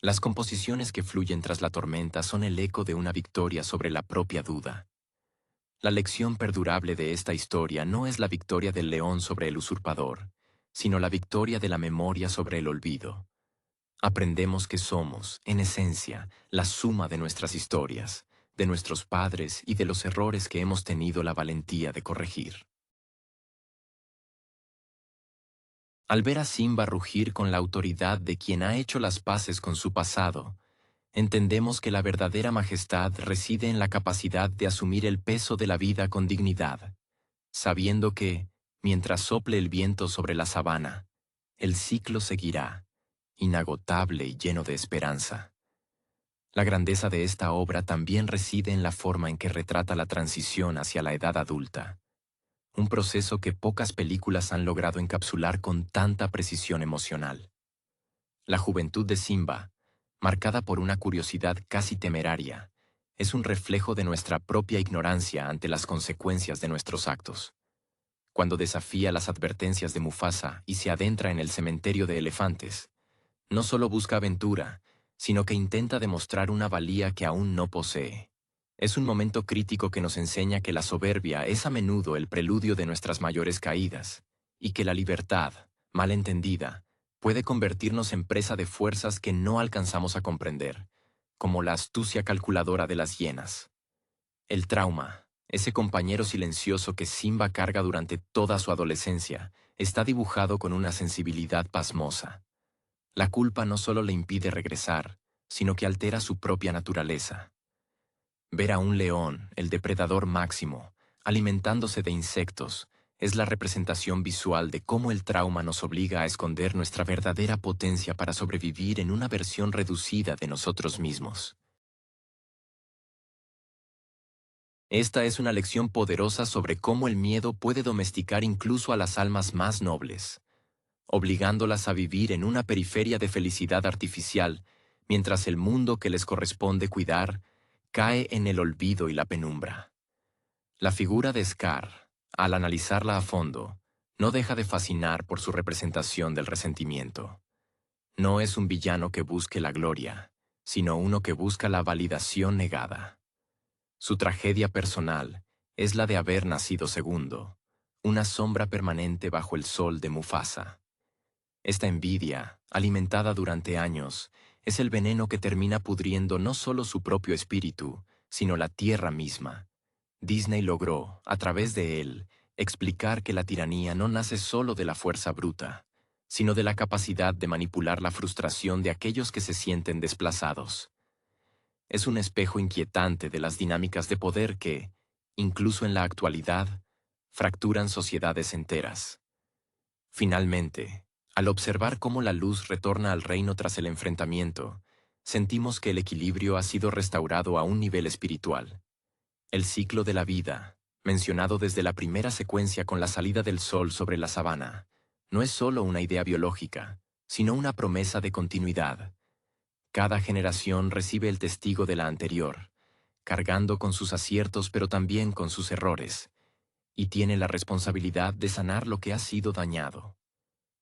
Las composiciones que fluyen tras la tormenta son el eco de una victoria sobre la propia duda. La lección perdurable de esta historia no es la victoria del león sobre el usurpador, sino la victoria de la memoria sobre el olvido. Aprendemos que somos, en esencia, la suma de nuestras historias, de nuestros padres y de los errores que hemos tenido la valentía de corregir. Al ver a Simba rugir con la autoridad de quien ha hecho las paces con su pasado, entendemos que la verdadera majestad reside en la capacidad de asumir el peso de la vida con dignidad, sabiendo que, mientras sople el viento sobre la sabana, el ciclo seguirá, inagotable y lleno de esperanza. La grandeza de esta obra también reside en la forma en que retrata la transición hacia la edad adulta, un proceso que pocas películas han logrado encapsular con tanta precisión emocional. La juventud de Simba, marcada por una curiosidad casi temeraria, es un reflejo de nuestra propia ignorancia ante las consecuencias de nuestros actos. Cuando desafía las advertencias de Mufasa y se adentra en el cementerio de elefantes, no solo busca aventura, sino que intenta demostrar una valía que aún no posee. Es un momento crítico que nos enseña que la soberbia es a menudo el preludio de nuestras mayores caídas, y que la libertad, mal entendida, puede convertirnos en presa de fuerzas que no alcanzamos a comprender, como la astucia calculadora de las hienas. El trauma, ese compañero silencioso que Simba carga durante toda su adolescencia, está dibujado con una sensibilidad pasmosa. La culpa no solo le impide regresar, sino que altera su propia naturaleza. Ver a un león, el depredador máximo, alimentándose de insectos, es la representación visual de cómo el trauma nos obliga a esconder nuestra verdadera potencia para sobrevivir en una versión reducida de nosotros mismos. Esta es una lección poderosa sobre cómo el miedo puede domesticar incluso a las almas más nobles, obligándolas a vivir en una periferia de felicidad artificial, mientras el mundo que les corresponde cuidar cae en el olvido y la penumbra. La figura de Scar, al analizarla a fondo, no deja de fascinar por su representación del resentimiento. No es un villano que busque la gloria, sino uno que busca la validación negada. Su tragedia personal es la de haber nacido segundo, una sombra permanente bajo el sol de Mufasa. Esta envidia, alimentada durante años, es el veneno que termina pudriendo no solo su propio espíritu, sino la tierra misma. Disney logró, a través de él, explicar que la tiranía no nace solo de la fuerza bruta, sino de la capacidad de manipular la frustración de aquellos que se sienten desplazados. Es un espejo inquietante de las dinámicas de poder que, incluso en la actualidad, fracturan sociedades enteras. Finalmente, al observar cómo la luz retorna al reino tras el enfrentamiento, sentimos que el equilibrio ha sido restaurado a un nivel espiritual. El ciclo de la vida, mencionado desde la primera secuencia con la salida del sol sobre la sabana, no es solo una idea biológica, sino una promesa de continuidad. Cada generación recibe el testigo de la anterior, cargando con sus aciertos pero también con sus errores, y tiene la responsabilidad de sanar lo que ha sido dañado.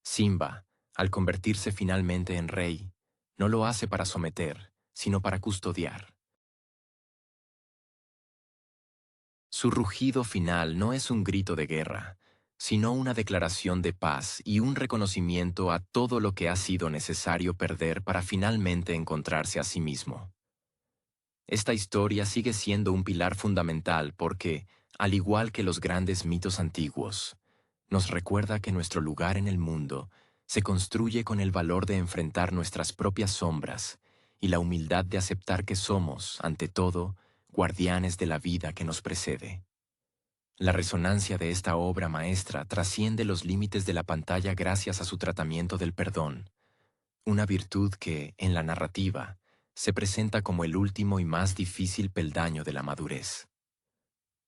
Simba, al convertirse finalmente en rey, no lo hace para someter, sino para custodiar. Su rugido final no es un grito de guerra, sino una declaración de paz y un reconocimiento a todo lo que ha sido necesario perder para finalmente encontrarse a sí mismo. Esta historia sigue siendo un pilar fundamental porque, al igual que los grandes mitos antiguos, nos recuerda que nuestro lugar en el mundo se construye con el valor de enfrentar nuestras propias sombras y la humildad de aceptar que somos, ante todo, guardianes de la vida que nos precede. La resonancia de esta obra maestra trasciende los límites de la pantalla gracias a su tratamiento del perdón, una virtud que, en la narrativa, se presenta como el último y más difícil peldaño de la madurez.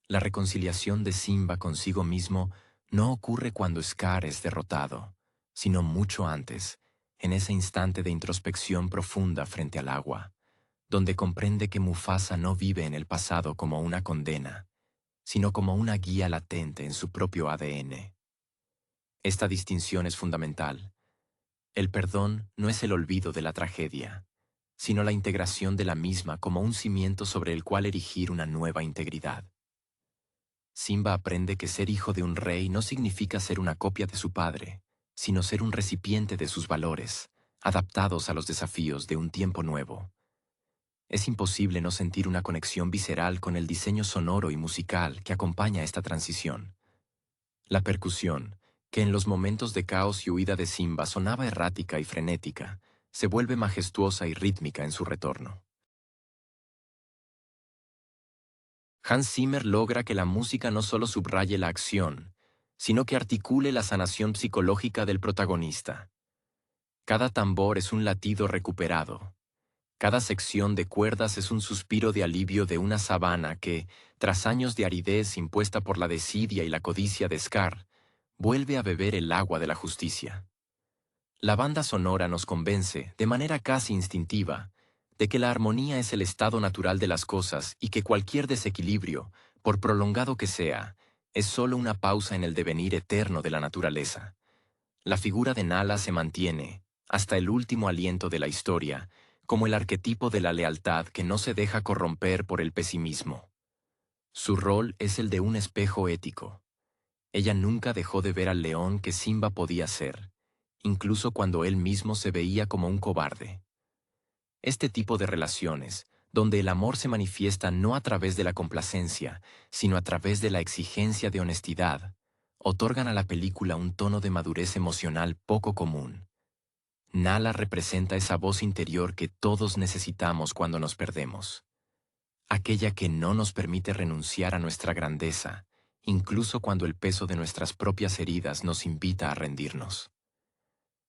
La reconciliación de Simba consigo mismo no ocurre cuando Scar es derrotado, sino mucho antes, en ese instante de introspección profunda frente al agua, donde comprende que Mufasa no vive en el pasado como una condena, sino como una guía latente en su propio ADN. Esta distinción es fundamental. El perdón no es el olvido de la tragedia, sino la integración de la misma como un cimiento sobre el cual erigir una nueva integridad. Simba aprende que ser hijo de un rey no significa ser una copia de su padre, sino ser un recipiente de sus valores, adaptados a los desafíos de un tiempo nuevo. Es imposible no sentir una conexión visceral con el diseño sonoro y musical que acompaña esta transición. La percusión, que en los momentos de caos y huida de Simba sonaba errática y frenética, se vuelve majestuosa y rítmica en su retorno. Hans Zimmer logra que la música no solo subraye la acción, sino que articule la sanación psicológica del protagonista. Cada tambor es un latido recuperado. Cada sección de cuerdas es un suspiro de alivio de una sabana que, tras años de aridez impuesta por la desidia y la codicia de Scar, vuelve a beber el agua de la justicia. La banda sonora nos convence, de manera casi instintiva, de que la armonía es el estado natural de las cosas y que cualquier desequilibrio, por prolongado que sea, es solo una pausa en el devenir eterno de la naturaleza. La figura de Nala se mantiene, hasta el último aliento de la historia, como el arquetipo de la lealtad que no se deja corromper por el pesimismo. Su rol es el de un espejo ético. Ella nunca dejó de ver al león que Simba podía ser, incluso cuando él mismo se veía como un cobarde. Este tipo de relaciones, donde el amor se manifiesta no a través de la complacencia, sino a través de la exigencia de honestidad, otorgan a la película un tono de madurez emocional poco común. Nala representa esa voz interior que todos necesitamos cuando nos perdemos. Aquella que no nos permite renunciar a nuestra grandeza, incluso cuando el peso de nuestras propias heridas nos invita a rendirnos.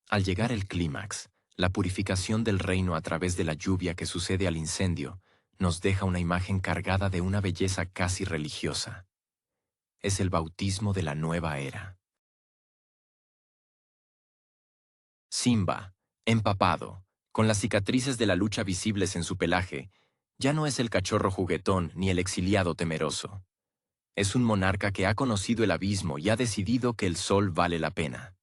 Al llegar el clímax, la purificación del reino a través de la lluvia que sucede al incendio, nos deja una imagen cargada de una belleza casi religiosa. Es el bautismo de la nueva era. Simba, empapado, con las cicatrices de la lucha visibles en su pelaje, ya no es el cachorro juguetón ni el exiliado temeroso. Es un monarca que ha conocido el abismo y ha decidido que el sol vale la pena.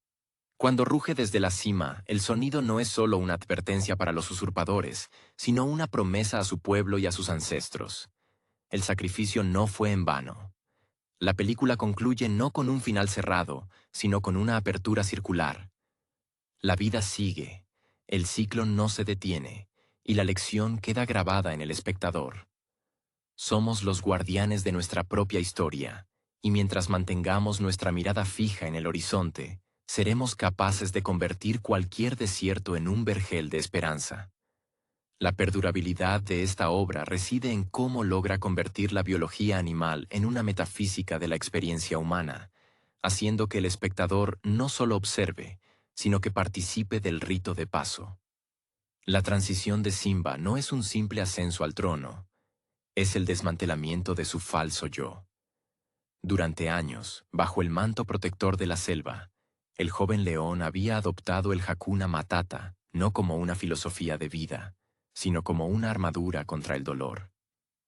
Cuando ruge desde la cima, el sonido no es solo una advertencia para los usurpadores, sino una promesa a su pueblo y a sus ancestros. El sacrificio no fue en vano. La película concluye no con un final cerrado, sino con una apertura circular. La vida sigue, el ciclo no se detiene, y la lección queda grabada en el espectador. Somos los guardianes de nuestra propia historia, y mientras mantengamos nuestra mirada fija en el horizonte, seremos capaces de convertir cualquier desierto en un vergel de esperanza. La perdurabilidad de esta obra reside en cómo logra convertir la biología animal en una metafísica de la experiencia humana, haciendo que el espectador no solo observe, sino que participe del rito de paso. La transición de Simba no es un simple ascenso al trono, es el desmantelamiento de su falso yo. Durante años, bajo el manto protector de la selva, el joven león había adoptado el Hakuna Matata no como una filosofía de vida, sino como una armadura contra el dolor.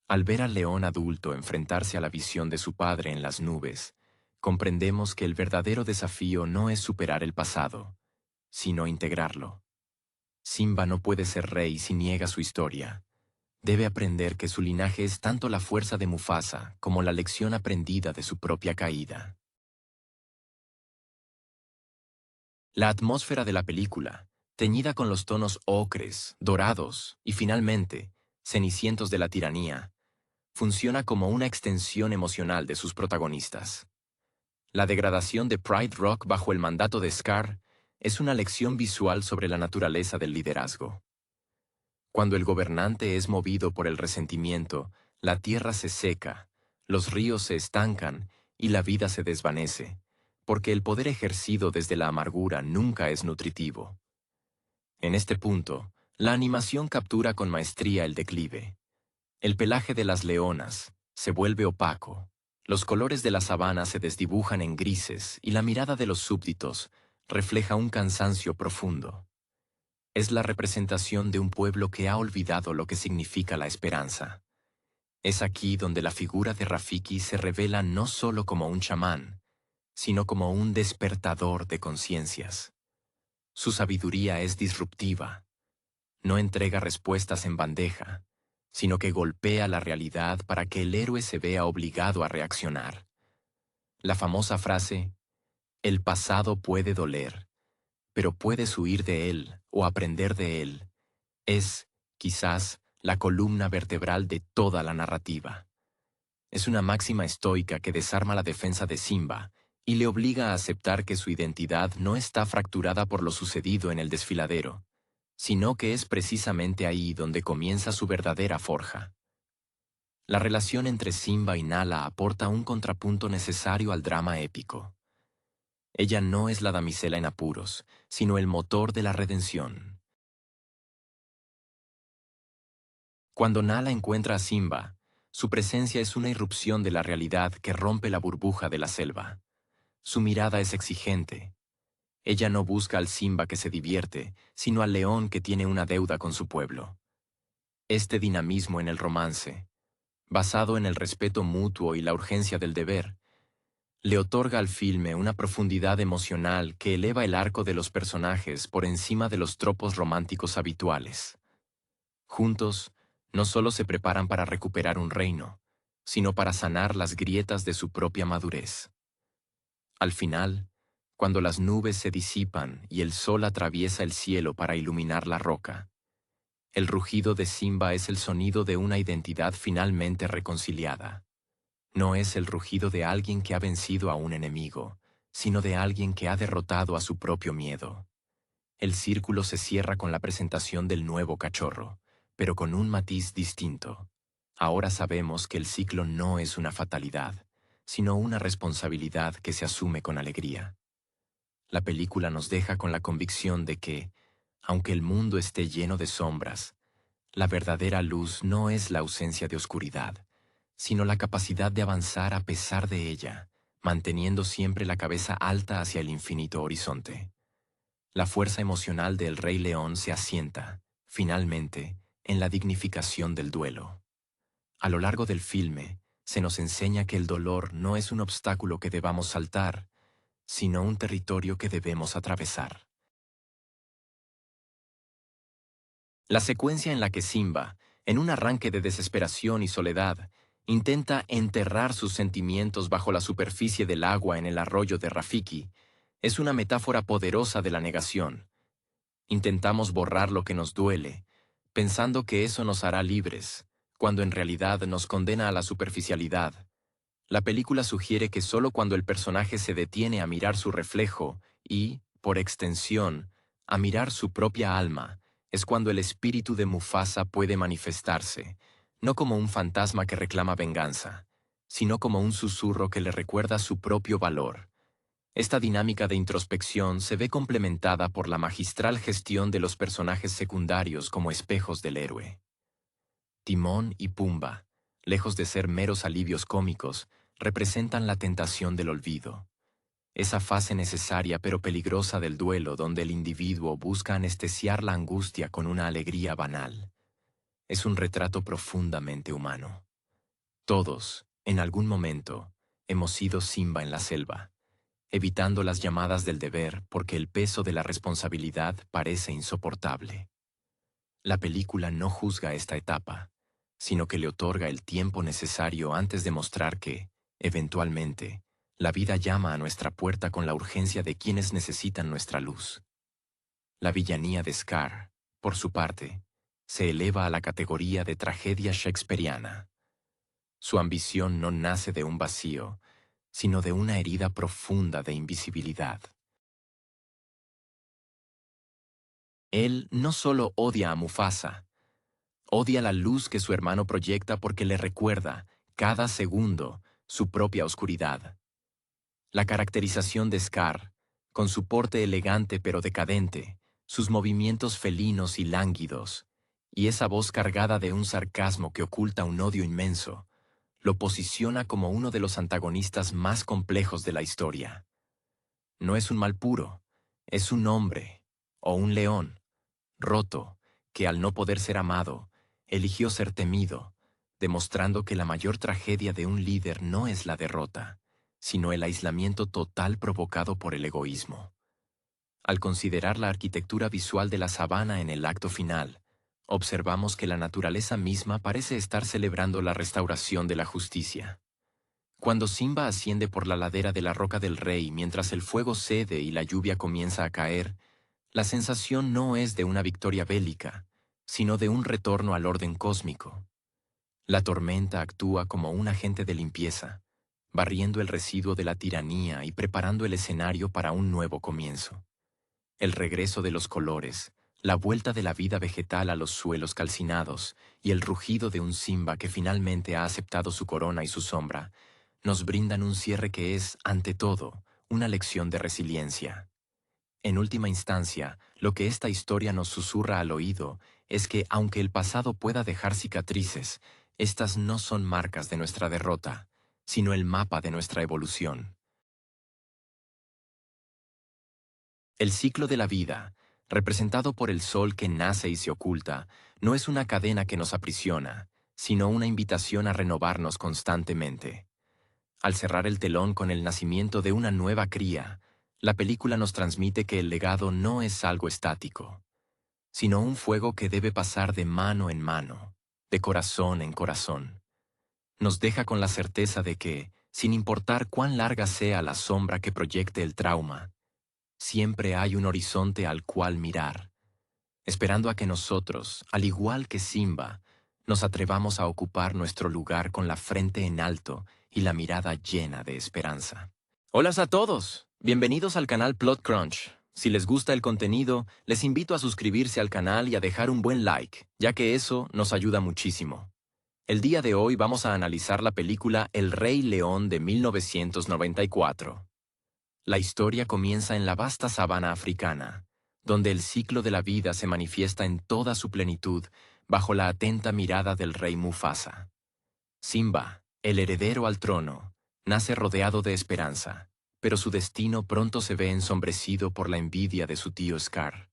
Al ver al león adulto enfrentarse a la visión de su padre en las nubes, comprendemos que el verdadero desafío no es superar el pasado, sino integrarlo. Simba no puede ser rey si niega su historia. Debe aprender que su linaje es tanto la fuerza de Mufasa como la lección aprendida de su propia caída. La atmósfera de la película, teñida con los tonos ocres, dorados y finalmente, cenicientos de la tiranía, funciona como una extensión emocional de sus protagonistas. La degradación de Pride Rock bajo el mandato de Scar es una lección visual sobre la naturaleza del liderazgo. Cuando el gobernante es movido por el resentimiento, la tierra se seca, los ríos se estancan y la vida se desvanece, porque el poder ejercido desde la amargura nunca es nutritivo. En este punto, la animación captura con maestría el declive. El pelaje de las leonas se vuelve opaco, los colores de la sabana se desdibujan en grises y la mirada de los súbditos refleja un cansancio profundo. Es la representación de un pueblo que ha olvidado lo que significa la esperanza. Es aquí donde la figura de Rafiki se revela no solo como un chamán, sino como un despertador de conciencias. Su sabiduría es disruptiva. No entrega respuestas en bandeja, sino que golpea la realidad para que el héroe se vea obligado a reaccionar. La famosa frase, "El pasado puede doler, pero puedes huir de él o aprender de él. Es, quizás, la columna vertebral de toda la narrativa. Es una máxima estoica que desarma la defensa de Simba y le obliga a aceptar que su identidad no está fracturada por lo sucedido en el desfiladero, sino que es precisamente ahí donde comienza su verdadera forja. La relación entre Simba y Nala aporta un contrapunto necesario al drama épico. Ella no es la damisela en apuros, sino el motor de la redención. Cuando Nala encuentra a Simba, su presencia es una irrupción de la realidad que rompe la burbuja de la selva. Su mirada es exigente. Ella no busca al Simba que se divierte, sino al león que tiene una deuda con su pueblo. Este dinamismo en el romance, basado en el respeto mutuo y la urgencia del deber, le otorga al filme una profundidad emocional que eleva el arco de los personajes por encima de los tropos románticos habituales. Juntos, no solo se preparan para recuperar un reino, sino para sanar las grietas de su propia madurez. Al final, cuando las nubes se disipan y el sol atraviesa el cielo para iluminar la roca, el rugido de Simba es el sonido de una identidad finalmente reconciliada. No es el rugido de alguien que ha vencido a un enemigo, sino de alguien que ha derrotado a su propio miedo. El círculo se cierra con la presentación del nuevo cachorro, pero con un matiz distinto. Ahora sabemos que el ciclo no es una fatalidad, sino una responsabilidad que se asume con alegría. La película nos deja con la convicción de que, aunque el mundo esté lleno de sombras, la verdadera luz no es la ausencia de oscuridad, sino la capacidad de avanzar a pesar de ella, manteniendo siempre la cabeza alta hacia el infinito horizonte. La fuerza emocional del Rey León se asienta, finalmente, en la dignificación del duelo. A lo largo del filme, se nos enseña que el dolor no es un obstáculo que debamos saltar, sino un territorio que debemos atravesar. La secuencia en la que Simba, en un arranque de desesperación y soledad, intenta enterrar sus sentimientos bajo la superficie del agua en el arroyo de Rafiki, es una metáfora poderosa de la negación. Intentamos borrar lo que nos duele, pensando que eso nos hará libres, cuando en realidad nos condena a la superficialidad. La película sugiere que solo cuando el personaje se detiene a mirar su reflejo y, por extensión, a mirar su propia alma, es cuando el espíritu de Mufasa puede manifestarse, no como un fantasma que reclama venganza, sino como un susurro que le recuerda su propio valor. Esta dinámica de introspección se ve complementada por la magistral gestión de los personajes secundarios como espejos del héroe. Timón y Pumba, lejos de ser meros alivios cómicos, representan la tentación del olvido, esa fase necesaria pero peligrosa del duelo donde el individuo busca anestesiar la angustia con una alegría banal. Es un retrato profundamente humano. Todos, en algún momento, hemos sido Simba en la selva, evitando las llamadas del deber porque el peso de la responsabilidad parece insoportable. La película no juzga esta etapa, sino que le otorga el tiempo necesario antes de mostrar que, eventualmente, la vida llama a nuestra puerta con la urgencia de quienes necesitan nuestra luz. La villanía de Scar, por su parte, se eleva a la categoría de tragedia shakespeariana. Su ambición no nace de un vacío, sino de una herida profunda de invisibilidad. Él no solo odia a Mufasa, odia la luz que su hermano proyecta porque le recuerda, cada segundo, su propia oscuridad. La caracterización de Scar, con su porte elegante pero decadente, sus movimientos felinos y lánguidos, y esa voz cargada de un sarcasmo que oculta un odio inmenso, lo posiciona como uno de los antagonistas más complejos de la historia. No es un mal puro, es un hombre, o un león, roto, que al no poder ser amado, eligió ser temido, demostrando que la mayor tragedia de un líder no es la derrota, sino el aislamiento total provocado por el egoísmo. Al considerar la arquitectura visual de la sabana en el acto final, observamos que la naturaleza misma parece estar celebrando la restauración de la justicia. Cuando Simba asciende por la ladera de la Roca del Rey mientras el fuego cede y la lluvia comienza a caer, La sensación no es de una victoria bélica, sino de un retorno al orden cósmico. La tormenta actúa como un agente de limpieza, barriendo el residuo de la tiranía y preparando el escenario para un nuevo comienzo. El regreso de los colores, la vuelta de la vida vegetal a los suelos calcinados y el rugido de un Simba que finalmente ha aceptado su corona y su sombra, nos brindan un cierre que es, ante todo, una lección de resiliencia. En última instancia, lo que esta historia nos susurra al oído es que, aunque el pasado pueda dejar cicatrices, estas no son marcas de nuestra derrota, sino el mapa de nuestra evolución. El ciclo de la vida, representado por el sol que nace y se oculta, no es una cadena que nos aprisiona, sino una invitación a renovarnos constantemente. Al cerrar el telón con el nacimiento de una nueva cría, la película nos transmite que el legado no es algo estático, sino un fuego que debe pasar de mano en mano, de corazón en corazón. Nos deja con la certeza de que, sin importar cuán larga sea la sombra que proyecte el trauma, siempre hay un horizonte al cual mirar, esperando a que nosotros, al igual que Simba, nos atrevamos a ocupar nuestro lugar con la frente en alto y la mirada llena de esperanza. Hola a todos, bienvenidos al canal Plot Crunch. Si les gusta el contenido, les invito a suscribirse al canal y a dejar un buen like, ya que eso nos ayuda muchísimo. El día de hoy vamos a analizar la película El Rey León de 1994. La historia comienza en la vasta sabana africana, donde el ciclo de la vida se manifiesta en toda su plenitud bajo la atenta mirada del rey Mufasa. Simba, el heredero al trono, nace rodeado de esperanza, pero su destino pronto se ve ensombrecido por la envidia de su tío Scar.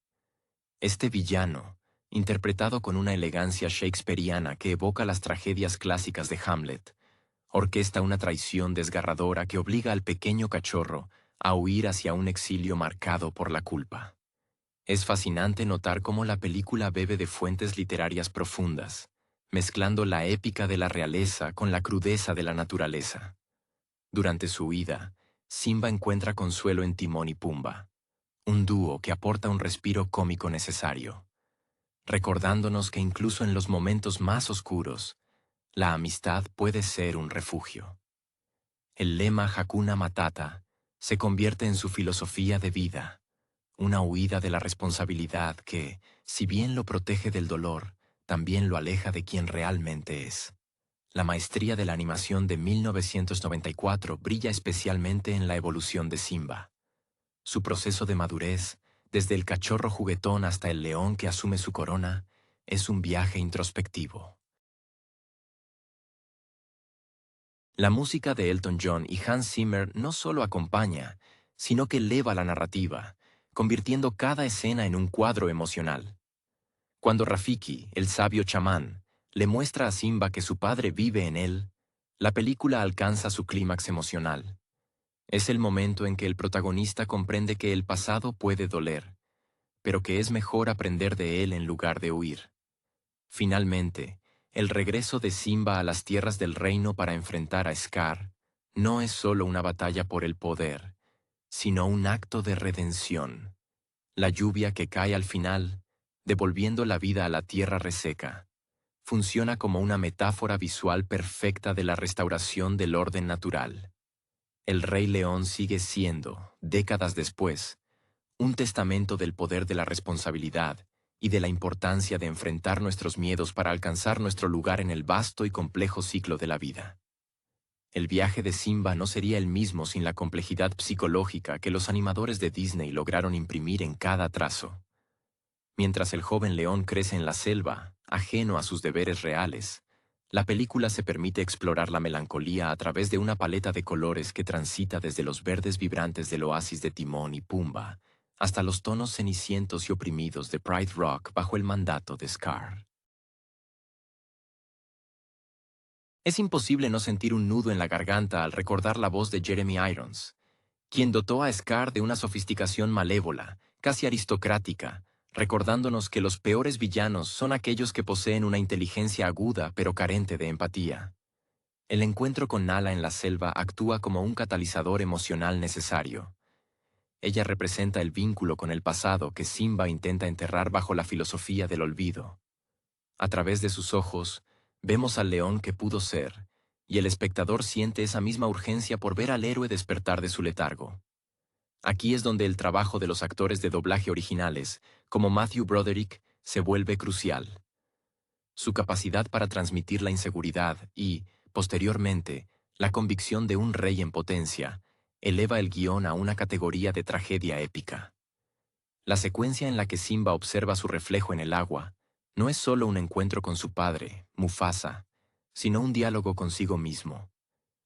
Este villano, interpretado con una elegancia shakespeariana que evoca las tragedias clásicas de Hamlet, orquesta una traición desgarradora que obliga al pequeño cachorro a huir hacia un exilio marcado por la culpa. Es fascinante notar cómo la película bebe de fuentes literarias profundas, mezclando la épica de la realeza con la crudeza de la naturaleza. Durante su huida, Simba encuentra consuelo en Timón y Pumba, un dúo que aporta un respiro cómico necesario, recordándonos que incluso en los momentos más oscuros, la amistad puede ser un refugio. El lema Hakuna Matata se convierte en su filosofía de vida, una huida de la responsabilidad que, si bien lo protege del dolor, también lo aleja de quien realmente es. La maestría de la animación de 1994 brilla especialmente en la evolución de Simba. Su proceso de madurez, desde el cachorro juguetón hasta el león que asume su corona, es un viaje introspectivo. La música de Elton John y Hans Zimmer no solo acompaña, sino que eleva la narrativa, convirtiendo cada escena en un cuadro emocional. Cuando Rafiki, el sabio chamán, le muestra a Simba que su padre vive en él, la película alcanza su clímax emocional. Es el momento en que el protagonista comprende que el pasado puede doler, pero que es mejor aprender de él en lugar de huir. Finalmente, el regreso de Simba a las tierras del reino para enfrentar a Scar no es solo una batalla por el poder, sino un acto de redención. La lluvia que cae al final, devolviendo la vida a la tierra reseca, funciona como una metáfora visual perfecta de la restauración del orden natural. El Rey León sigue siendo, décadas después, un testamento del poder de la responsabilidad y de la importancia de enfrentar nuestros miedos para alcanzar nuestro lugar en el vasto y complejo ciclo de la vida. El viaje de Simba no sería el mismo sin la complejidad psicológica que los animadores de Disney lograron imprimir en cada trazo. Mientras el joven león crece en la selva, ajeno a sus deberes reales, la película se permite explorar la melancolía a través de una paleta de colores que transita desde los verdes vibrantes del oasis de Timón y Pumba hasta los tonos cenicientos y oprimidos de Pride Rock bajo el mandato de Scar. Es imposible no sentir un nudo en la garganta al recordar la voz de Jeremy Irons, quien dotó a Scar de una sofisticación malévola, casi aristocrática, recordándonos que los peores villanos son aquellos que poseen una inteligencia aguda pero carente de empatía. El encuentro con Nala en la selva actúa como un catalizador emocional necesario. Ella representa el vínculo con el pasado que Simba intenta enterrar bajo la filosofía del olvido. A través de sus ojos, vemos al león que pudo ser, y el espectador siente esa misma urgencia por ver al héroe despertar de su letargo. Aquí es donde el trabajo de los actores de doblaje originales, como Matthew Broderick, se vuelve crucial. Su capacidad para transmitir la inseguridad y, posteriormente, la convicción de un rey en potencia, eleva el guión a una categoría de tragedia épica. La secuencia en la que Simba observa su reflejo en el agua no es solo un encuentro con su padre, Mufasa, sino un diálogo consigo mismo.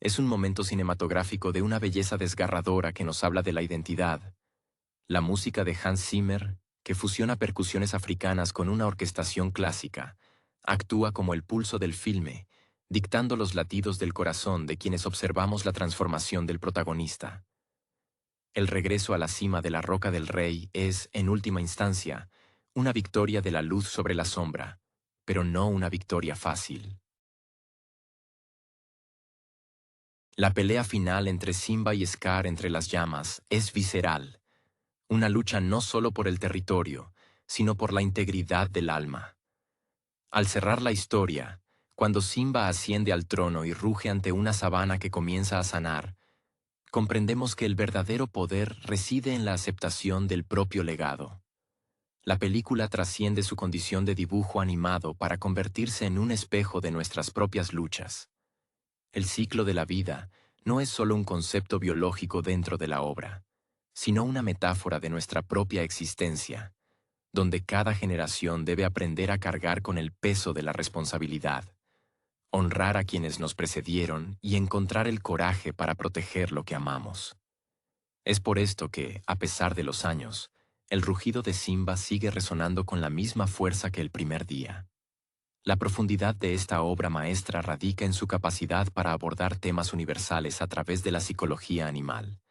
Es un momento cinematográfico de una belleza desgarradora que nos habla de la identidad. La música de Hans Zimmer, que fusiona percusiones africanas con una orquestación clásica, actúa como el pulso del filme, dictando los latidos del corazón de quienes observamos la transformación del protagonista. El regreso a la cima de la Roca del Rey es, en última instancia, una victoria de la luz sobre la sombra, pero no una victoria fácil. La pelea final entre Simba y Scar entre las llamas es visceral, una lucha no solo por el territorio, sino por la integridad del alma. Al cerrar la historia, cuando Simba asciende al trono y ruge ante una sabana que comienza a sanar, comprendemos que el verdadero poder reside en la aceptación del propio legado. La película trasciende su condición de dibujo animado para convertirse en un espejo de nuestras propias luchas. El ciclo de la vida no es solo un concepto biológico dentro de la obra, sino una metáfora de nuestra propia existencia, donde cada generación debe aprender a cargar con el peso de la responsabilidad, honrar a quienes nos precedieron y encontrar el coraje para proteger lo que amamos. Es por esto que, a pesar de los años, el rugido de Simba sigue resonando con la misma fuerza que el primer día. La profundidad de esta obra maestra radica en su capacidad para abordar temas universales a través de la psicología animal,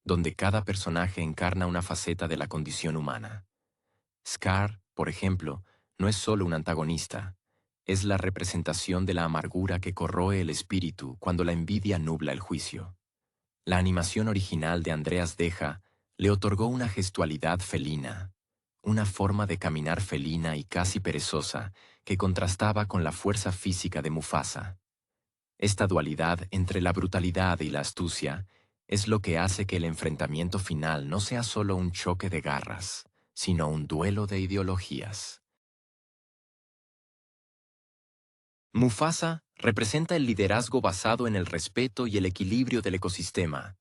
donde cada personaje encarna una faceta de la condición humana. Scar, por ejemplo, no es solo un antagonista, es la representación de la amargura que corroe el espíritu cuando la envidia nubla el juicio. La animación original de Andreas Deja le otorgó una gestualidad felina, una forma de caminar felina y casi perezosa que contrastaba con la fuerza física de Mufasa. Esta dualidad entre la brutalidad y la astucia es lo que hace que el enfrentamiento final no sea solo un choque de garras, sino un duelo de ideologías. Mufasa representa el liderazgo basado en el respeto y el equilibrio del ecosistema,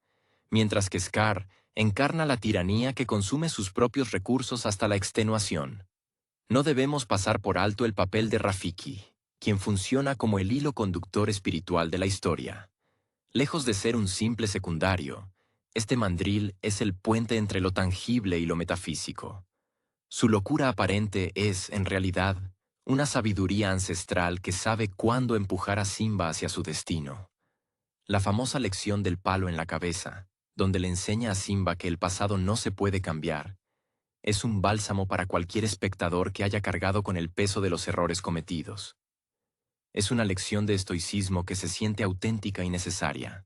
mientras que Scar encarna la tiranía que consume sus propios recursos hasta la extenuación. No debemos pasar por alto el papel de Rafiki, quien funciona como el hilo conductor espiritual de la historia. Lejos de ser un simple secundario, este mandril es el puente entre lo tangible y lo metafísico. Su locura aparente es, en realidad, una sabiduría ancestral que sabe cuándo empujar a Simba hacia su destino. La famosa lección del palo en la cabeza, donde le enseña a Simba que el pasado no se puede cambiar, es un bálsamo para cualquier espectador que haya cargado con el peso de los errores cometidos. Es una lección de estoicismo que se siente auténtica y necesaria.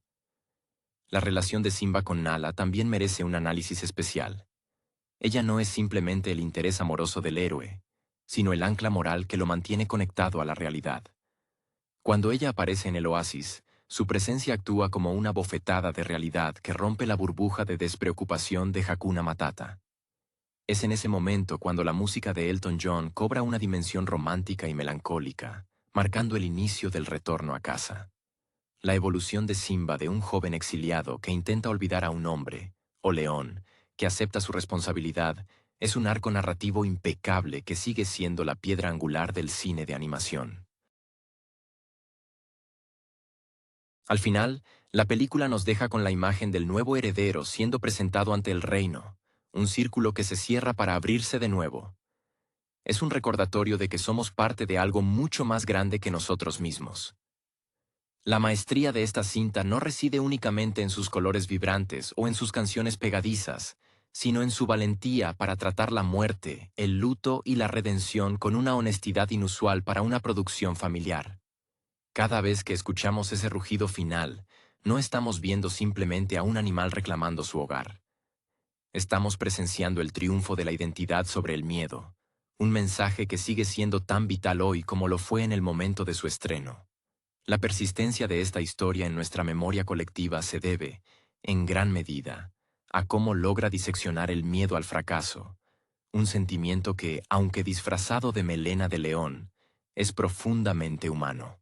La relación de Simba con Nala también merece un análisis especial. Ella no es simplemente el interés amoroso del héroe, sino el ancla moral que lo mantiene conectado a la realidad. Cuando ella aparece en el oasis, su presencia actúa como una bofetada de realidad que rompe la burbuja de despreocupación de Hakuna Matata. Es en ese momento cuando la música de Elton John cobra una dimensión romántica y melancólica, marcando el inicio del retorno a casa. La evolución de Simba de un joven exiliado que intenta olvidar a un hombre, o león, que acepta su responsabilidad, es un arco narrativo impecable que sigue siendo la piedra angular del cine de animación. Al final, la película nos deja con la imagen del nuevo heredero siendo presentado ante el reino, un círculo que se cierra para abrirse de nuevo. Es un recordatorio de que somos parte de algo mucho más grande que nosotros mismos. La maestría de esta cinta no reside únicamente en sus colores vibrantes o en sus canciones pegadizas, sino en su valentía para tratar la muerte, el luto y la redención con una honestidad inusual para una producción familiar. Cada vez que escuchamos ese rugido final, no estamos viendo simplemente a un animal reclamando su hogar. Estamos presenciando el triunfo de la identidad sobre el miedo, un mensaje que sigue siendo tan vital hoy como lo fue en el momento de su estreno. La persistencia de esta historia en nuestra memoria colectiva se debe, en gran medida, a cómo logra diseccionar el miedo al fracaso, un sentimiento que, aunque disfrazado de melena de león, es profundamente humano.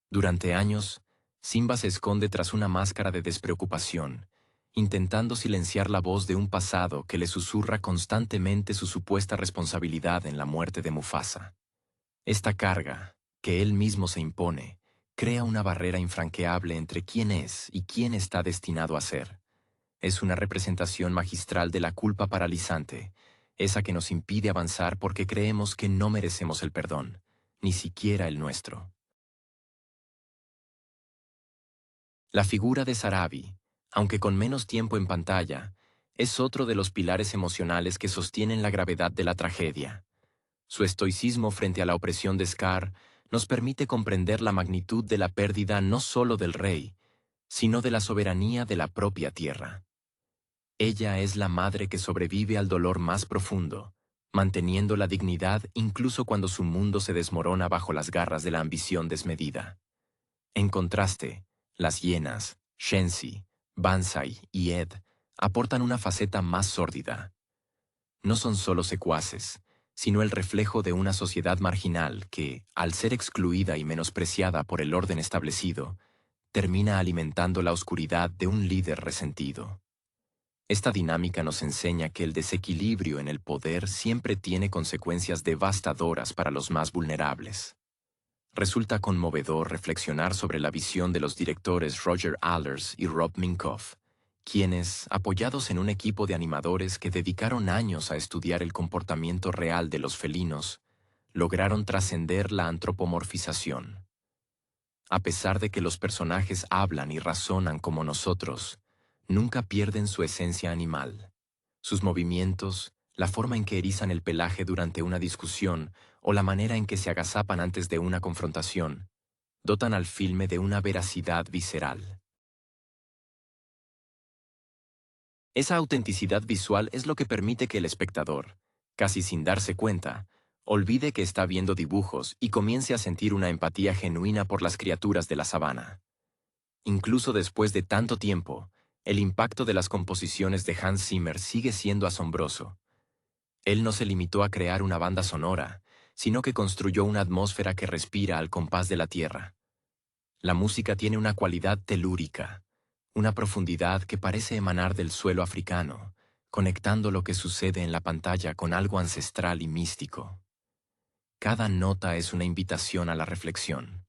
Durante años, Simba se esconde tras una máscara de despreocupación, intentando silenciar la voz de un pasado que le susurra constantemente su supuesta responsabilidad en la muerte de Mufasa. Esta carga, que él mismo se impone, crea una barrera infranqueable entre quién es y quién está destinado a ser. Es una representación magistral de la culpa paralizante, esa que nos impide avanzar porque creemos que no merecemos el perdón, ni siquiera el nuestro. La figura de Sarabi, aunque con menos tiempo en pantalla, es otro de los pilares emocionales que sostienen la gravedad de la tragedia. Su estoicismo frente a la opresión de Scar nos permite comprender la magnitud de la pérdida no solo del rey, sino de la soberanía de la propia tierra. Ella es la madre que sobrevive al dolor más profundo, manteniendo la dignidad incluso cuando su mundo se desmorona bajo las garras de la ambición desmedida. En contraste, las hienas, Shensi, Bansai y Ed aportan una faceta más sórdida. No son solo secuaces, sino el reflejo de una sociedad marginal que, al ser excluida y menospreciada por el orden establecido, termina alimentando la oscuridad de un líder resentido. Esta dinámica nos enseña que el desequilibrio en el poder siempre tiene consecuencias devastadoras para los más vulnerables. Resulta conmovedor reflexionar sobre la visión de los directores Roger Allers y Rob Minkoff, quienes, apoyados en un equipo de animadores que dedicaron años a estudiar el comportamiento real de los felinos, lograron trascender la antropomorfización. A pesar de que los personajes hablan y razonan como nosotros, nunca pierden su esencia animal. Sus movimientos, la forma en que erizan el pelaje durante una discusión o la manera en que se agazapan antes de una confrontación, dotan al filme de una veracidad visceral. Esa autenticidad visual es lo que permite que el espectador, casi sin darse cuenta, olvide que está viendo dibujos y comience a sentir una empatía genuina por las criaturas de la sabana. Incluso después de tanto tiempo, el impacto de las composiciones de Hans Zimmer sigue siendo asombroso. Él no se limitó a crear una banda sonora, sino que construyó una atmósfera que respira al compás de la tierra. La música tiene una cualidad telúrica, una profundidad que parece emanar del suelo africano, conectando lo que sucede en la pantalla con algo ancestral y místico. Cada nota es una invitación a la reflexión.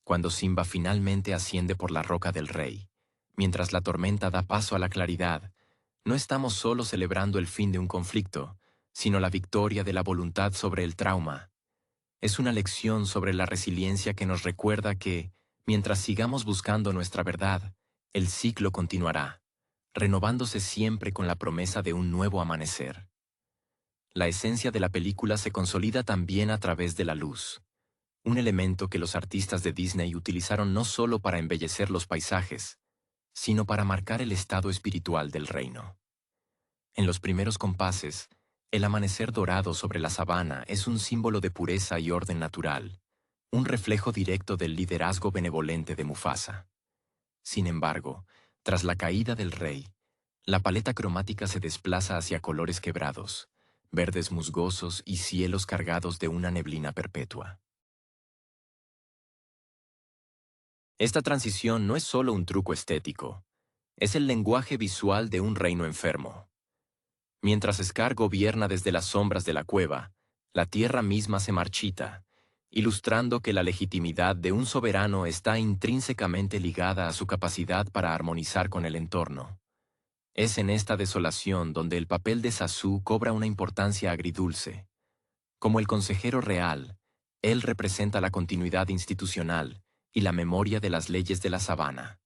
Cuando Simba finalmente asciende por la roca del rey, mientras la tormenta da paso a la claridad, no estamos solo celebrando el fin de un conflicto, sino la victoria de la voluntad sobre el trauma. Es una lección sobre la resiliencia que nos recuerda que, mientras sigamos buscando nuestra verdad, el ciclo continuará, renovándose siempre con la promesa de un nuevo amanecer. La esencia de la película se consolida también a través de la luz, un elemento que los artistas de Disney utilizaron no solo para embellecer los paisajes, sino para marcar el estado espiritual del reino. En los primeros compases, el amanecer dorado sobre la sabana es un símbolo de pureza y orden natural, un reflejo directo del liderazgo benevolente de Mufasa. Sin embargo, tras la caída del rey, la paleta cromática se desplaza hacia colores quebrados, verdes musgosos y cielos cargados de una neblina perpetua. Esta transición no es solo un truco estético, es el lenguaje visual de un reino enfermo. Mientras Scar gobierna desde las sombras de la cueva, la tierra misma se marchita, ilustrando que la legitimidad de un soberano está intrínsecamente ligada a su capacidad para armonizar con el entorno. Es en esta desolación donde el papel de Zazu cobra una importancia agridulce. Como el consejero real, él representa la continuidad institucional y la memoria de las leyes de la sabana.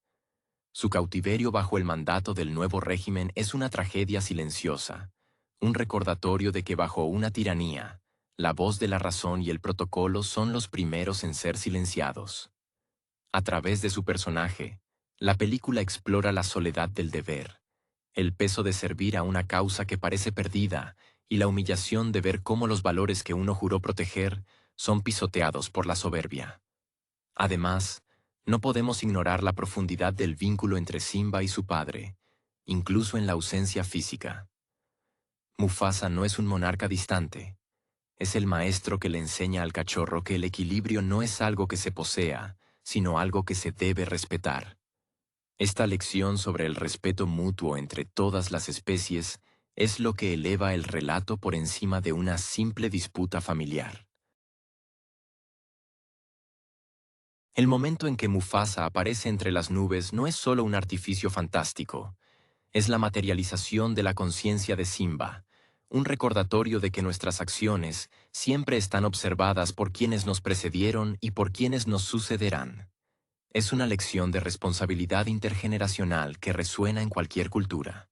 Su cautiverio bajo el mandato del nuevo régimen es una tragedia silenciosa, un recordatorio de que bajo una tiranía, la voz de la razón y el protocolo son los primeros en ser silenciados. A través de su personaje, la película explora la soledad del deber, El peso de servir a una causa que parece perdida y la humillación de ver cómo los valores que uno juró proteger son pisoteados por la soberbia. Además, no podemos ignorar la profundidad del vínculo entre Simba y su padre, incluso en la ausencia física. Mufasa no es un monarca distante, es el maestro que le enseña al cachorro que el equilibrio no es algo que se posea, sino algo que se debe respetar. Esta lección sobre el respeto mutuo entre todas las especies es lo que eleva el relato por encima de una simple disputa familiar. El momento en que Mufasa aparece entre las nubes no es solo un artificio fantástico, es la materialización de la conciencia de Simba, un recordatorio de que nuestras acciones siempre están observadas por quienes nos precedieron y por quienes nos sucederán. Es una lección de responsabilidad intergeneracional que resuena en cualquier cultura.